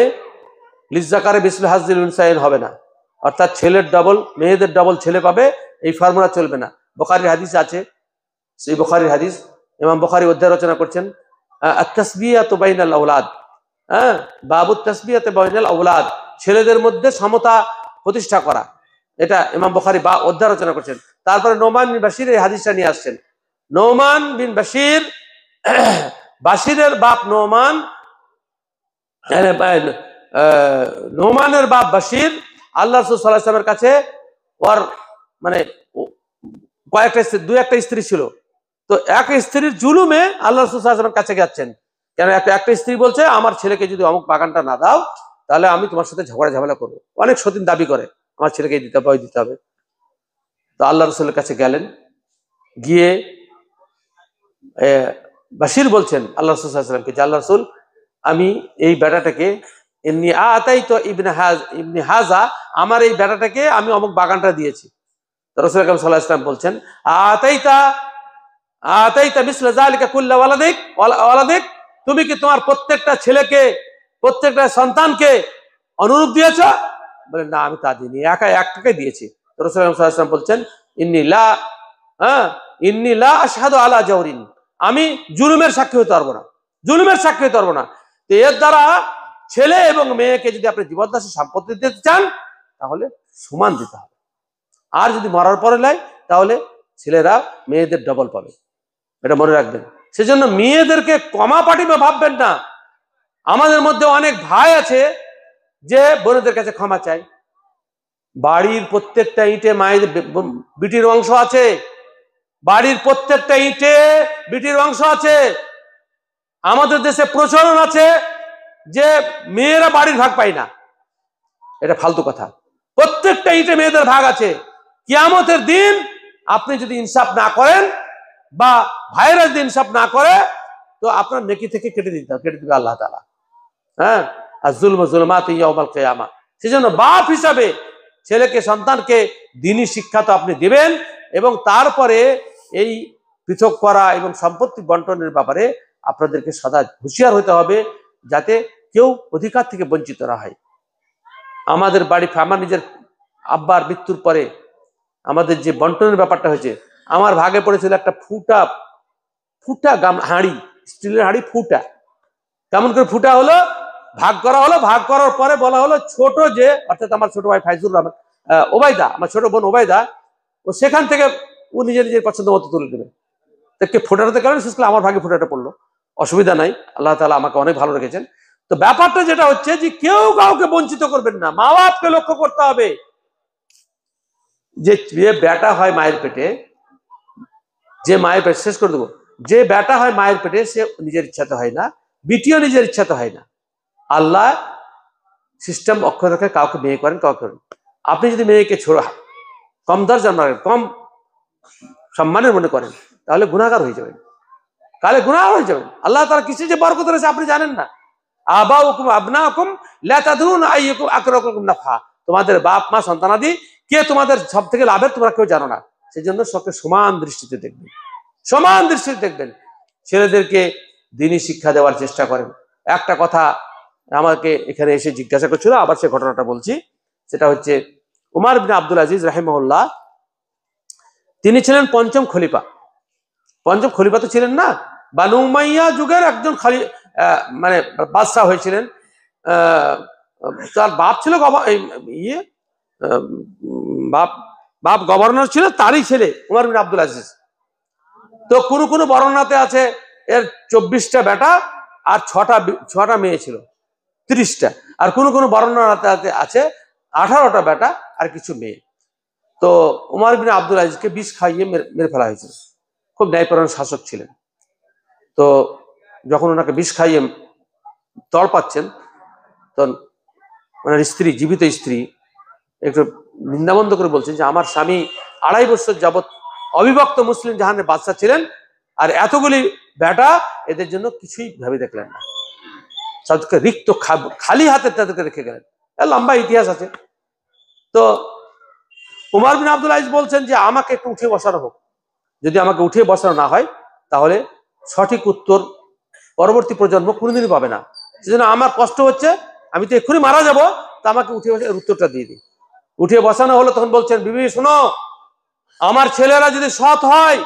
লিজ্জাকারে বিসমিল হাজিল উনসাইন হবে না, অর্থাৎ ছেলের ডবল মেয়েদের ডবল ছেলে পাবে, এই ফর্মুলা চলবে না। বুখারীর হাদিস আছে, সেই বুখারীর হাদিস ইমাম বুখারী অধ্যায় রচনা করছেন আত-তাসবিয়াতু বাইনাল আওলাদ, হ্যাঁ, বাবুত তাসবিয়াতু বাইনাল আওলাদ, ছেলেদের মধ্যে সমতা প্রতিষ্ঠা করা, এটা ইমাম বুখারী অধ্যায় রচনা করছেন। তারপরে নোমান বিন বাশির এই হাদিসটা নিয়ে আসছেন। নোমান বিন বাশির, বাশিরের বাপ নোমান, নোমানের বাপ বাশির আল্লাহ রাসূল সাল্লাল্লাহু আলাইহি ওয়াসাল্লামের কাছে ওর মানে দুই একটা স্ত্রী ছিল। তো এক স্ত্রীর জুলুমে আল্লাহ রাসূল সাল্লাল্লাহু আলাইহি ওয়াসাল্লামের কাছে যাচ্ছেন, কেন একটা স্ত্রী বলছে আমার ছেলেকে যদি অমুক বাগানটা না দাও তাহলে আমি তোমার সাথে ঝামেলা করবো, অনেক সতীন দাবি করে আমার ছেলেকে দিতে হবে। তো আল্লাহ রাসূলের কাছে গেলেন, গিয়ে বাশির বলছেন আল্লাহ রাসূল সাল্লাল্লাহু আলাইহি ওয়াসাল্লামকে যে আল্লাহ রাসূল, আমি এই বেটাটাকে ইন্নী আতাইতু ইবনে হাজা, আমার এই বেটাটাকে আমি অমুক বাগানটা দিয়েছি। তো রাসূল আকরাম সাল্লাল্লাহু আলাইহি ওয়াসাল্লাম বলছেন আতাইতা মিসলা যালিকা কুল্লা ওয়ালাদিক, তুমি কি তোমার প্রত্যেকটা ছেলেকে, প্রত্যেকটা সন্তানকে অনুরূপ দিয়েছ? বলে না, আমি তা দিইনি, একটাকে দিয়েছি। তো রাসূল সাল্লাল্লাহু আলাইহি ওয়াসাল্লাম বলছেন ইন্নী লা আশহাদু আলা জাওরিন, আমি জুলুমের সাক্ষী হতে পারবো না। তো এর দ্বারা ছেলে এবং মেয়েকে যদি আপনি জীবদ্দশায় সম্পত্তি দিতে চান তাহলে সমান দিতে হবে। আর যদি মরার পরে লাই তাহলে ছেলেরা মেয়েদের ডবল পাবে, এটা মনে রাখবেন। সেজন্য মেয়েদেরকে কমা পাঠিয়ে ভাববেন না। আমাদের মধ্যে অনেক ভাই আছে যে বোনদের কাছে ক্ষমা চায়, বাড়ির প্রত্যেকটা ইটে মায়ের বিটির অংশ আছে, বাড়ির প্রত্যেকটা ইটে বিটির অংশ আছে। আমাদের দেশে প্রচলন আছে যে মেয়েরা বাড়ির ভাগ পায় না, এটা ফালতু কথা। প্রত্যেকটা ইটে মেয়েদের ভাগ আছে। কিয়ামতের দিন আপনি যদি ইনসাফ না করেন বা ভাইয়েরা যদি ইনসাফ না করে তো আপনার নেকি থেকে কেটে দিবে আল্লাহ তাআলা। হ্যাঁ, আর যুলম যুলমাতি ইয়াউমাল কিয়ামা। সেজন্য বাপ হিসাবে ছেলেকে সন্তানকে দ্বীনি শিক্ষা তো আপনি দিবেন, এবং তারপরে এই পৃথক করা এবং সম্পত্তি বন্টনের ব্যাপারে আপনাদেরকে সদা হুঁশিয়ার হতে হবে, যাতে কেউ অধিকার থেকে বঞ্চিত না হয়। আমাদের বাড়ি, আমার নিজের আব্বার মৃত্যুর পরে আমাদের যে বন্টনের ব্যাপারটা হয়েছে, আমার ভাগে পড়েছিল একটা ফুটা হাঁড়ি, স্টিলের হাঁড়ি ফুটা। কেমন করে ফুটা হলো? ভাগ করা হলো, ভাগ করার পরে বলা হলো ছোট যে, অর্থাৎ আমার ছোট ভাই ফাইজুর রহমান, ওবায়দা, আমার ছোট বোন ওবায়দা, ও সেখান থেকে ও নিজের পছন্দ মতো তুলে দেবে। তাকে ফোটাতে কারণে শেষ করে আমার ভাগে ফোটাটা পড়লো, অসুবিধা নাই, আল্লাহ তাআলা আমাকে অনেক ভালো রেখেছেন। তো ব্যাপারটা যেটা হচ্ছে যে কেউ কাউকে বঞ্চিত করবেন না, মা বাপকে লক্ষ্য করতে হবে। যে বেটা হয় মায়ের পেটে, যে মায়ের পেটে, শেষ করে দেবো, যে বেটা হয় মায়ের পেটে সে নিজের ইচ্ছাতে হয় না, বিটিও নিজের ইচ্ছাতে হয় না। আল্লাহ সিস্টেম অক্ষর রেখে কাউকে মেয়ে করেন, কাউকে করেন। আপনি যদি মেয়েকে কম দরজা মানেন, কম সম্মানের মনে করেন, তাহলে গুনাহগার হয়ে যাবেন, কালে গুনাহগার হয়ে যাবেন। আল্লাহ তাআলা কিসে যে বরকত রয়েছে আপনি জানেন না। আবাউকুম আবনাকুম লা তাদরুন আইয়ুকুম আকরাকুম নাফা। তোমাদের বাপ মা সন্তানাদি কে তোমাদের সব থেকে লাভের তোমরা কেউ জানো না। সেজন্য সবকে সমান দৃষ্টিতে দেখবেন, সমান দৃষ্টিতে দেখবেন। ছেলেদেরকে দ্বীনি শিক্ষা দেওয়ার চেষ্টা করেন। একটা কথা আমাকে এখানে এসে জিজ্ঞাসা করছিল, আবার সে ঘটনাটা বলছি। সেটা হচ্ছে উমর ইবনে আব্দুল আজিজ রাহিমাহুল্লাহ, তিনি ছিলেন পঞ্চম খলিফা। পঞ্চম খলিফা তো ছিলেন না, বানু উমাইয়া যুগের একজন মানে বাদশাহ হয়েছিলেন। তার বাপ ছিল বাপ গভর্নর ছিল, তারই ছেলে উমর বিন আব্দুল আজিজ। তো কোন বর্ণনাতে আছে এর 24টা বেটা আর 6টা মেয়ে ছিল, 30টা। আর কোন বর্ণনাতে আছে 18টা বেটা আর কিছু মেয়ে। তো উমর বিন আব্দুল আজিজকে বিষ খাইয়ে মেরে ফেলা হয়েছিল। খুব ন্যায়পরায়ণ শাসক ছিলেন। তো যখন ওনাকে বিষ খাইয়ে তড় পাচ্ছেন, তখন ওনার স্ত্রী, জীবিত স্ত্রী, একটু নিন্দাবন্ধ করে বলছেন যে আমার স্বামী 2.5 বছর যাবৎ অবিভক্ত মুসলিম জাহানের বাদশা ছিলেন, আর এতগুলি বেটা এদের জন্য কিছুই ভেবে দেখলেন না, তাদেরকে রিক্ত খালি হাতে তাদেরকে রেখে গেলেন। লম্বা ইতিহাস আছে। তো উমর বিন আব্দুল আজিজ বলছেন যে আমাকে একটু উঠে বসানো হোক, যদি আমাকে উঠে বসানো না হয় তাহলে সঠিক উত্তর পরবর্তী প্রজন্ম কোনোদিনই পাবে না। সেজন্য আমার কষ্ট হচ্ছে, আমি তো এক্ষুনি মারা যাবো, তা আমাকে উঠে বসে উত্তরটা দিয়ে দিই। উঠে বসানো হলো, তখন বলছেন বিবি শোনো, আমার ছেলেরা যদি সৎ হয়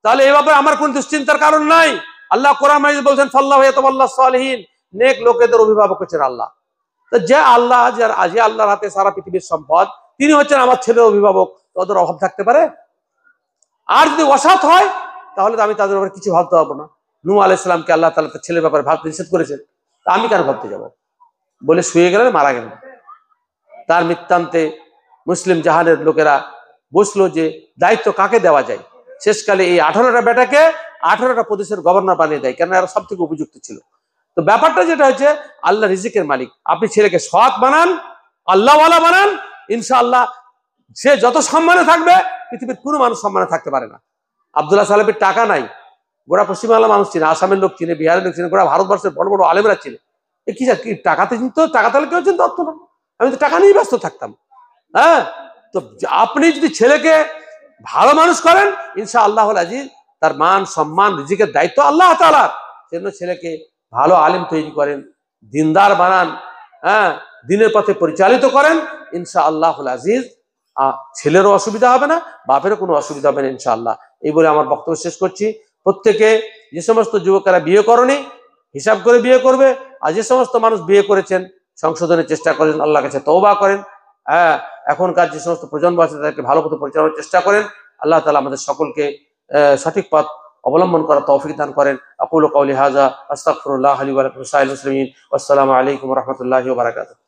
তাহলে এ ব্যাপারে আমার কোন দুশ্চিন্তার কারণ নাই। আল্লাহ কোরআন মাজিদে বলছেন ফাল্লাহু ইয়াতাওয়াল্লাস সালিহিন, নেক লোকেদের অভিভাবক হচ্ছেন আল্লাহ। তো যে আল্লাহর হাতে সারা পৃথিবীর সম্পদ, তিনি হচ্ছেন আমার ছেলের অভিভাবক, তাদের অভাব থাকতে পারে? আর যদি অসৎ হয় তাহলে তো আমি তাদের ব্যাপারে কিছু ভাবতে পারবো না। নূহ আলাইহিস সালামকে আল্লাহ তাআলা তার ছেলের ব্যাপারে ভাবতে নিষেধ করেছেন, তা আমি কেন ভাবতে যাব? বলে শুয়ে গেলেন, মারা গেলেন। তার মৃত্যুন্তে মুসলিম জাহানের লোকেরা বসলো যে দায়িত্ব কাকে দেওয়া যায়। শেষকালে এই 18টা বেটাকে 18টা প্রদেশের গভর্নর বানিয়ে দেয়, কেন এরা সব থেকে উপযুক্ত ছিল। তো ব্যাপারটা যেটা হচ্ছে, আল্লাহ রিজিকের মালিক। আপনি ছেলেকে সৎ বানান, আল্লাহওয়ালা বানান, ইনশাআল্লাহ সে যত সম্মানে থাকবে পৃথিবীর কোনো মানুষ সম্মানে থাকতে পারে না। আব্দুল্লাহ সালেবের টাকা নাই, গোড়া পশ্চিমবাংলা মানুষ চিনে, আসামের লোক চিনে, বিহারের লোক চিনে, গোড়া ভারতবর্ষের বড় বড় আলেমরা চিনে। কি টাকাতে চিনতো? টাকা তাহলে কেউ চিন্তা করতো না, আমি তো টাকা নিয়ে ব্যস্ত থাকতাম। হ্যাঁ, তো আপনি যদি ছেলেকে ভালো মানুষ করেন, ইনশাআল্লাহুল আজিজ তার মান সম্মান রিজিকের দায়িত্ব আল্লাহ তাআলার। সেজন্য ছেলেকে ভালো আলেম তৈরি করেন, দিনদার বানান, হ্যাঁ, দিনের পথে পরিচালিত করেন, ইনশাআল্লাহুল আজিজ ছেলেরও অসুবিধা হবে না, বাপেরও কোনো অসুবিধা হবে না ইনশাআল্লাহ। এই বলে আমার বক্তব্য শেষ করছি। প্রত্যেকে, যে সমস্ত যুবকেরা বিয়ে করেনি হিসাব করে বিয়ে করবে, আর যে সমস্ত মানুষ বিয়ে করেছেন সংশোধনের চেষ্টা করেন, আল্লাহর কাছে তওবা করেন। হ্যাঁ, এখনকার যে সমস্ত প্রজন্ম আছে তাদেরকে ভালো মতো পরিচালনার চেষ্টা করেন। আল্লাহ তাআলা আমাদের সকলকে সঠিক পথ অবলম্বন করার তৌফিক দান করেন। আকুলু কাওলি হাযা আস্তাগফিরুল্লাহ লি ওয়া লাকুম ওয়া লিসাইরিল মুসলিমিন। আসসালামু আলাইকুম ওয়া রাহমাতুল্লাহি ওয়া বারাকাতুহু।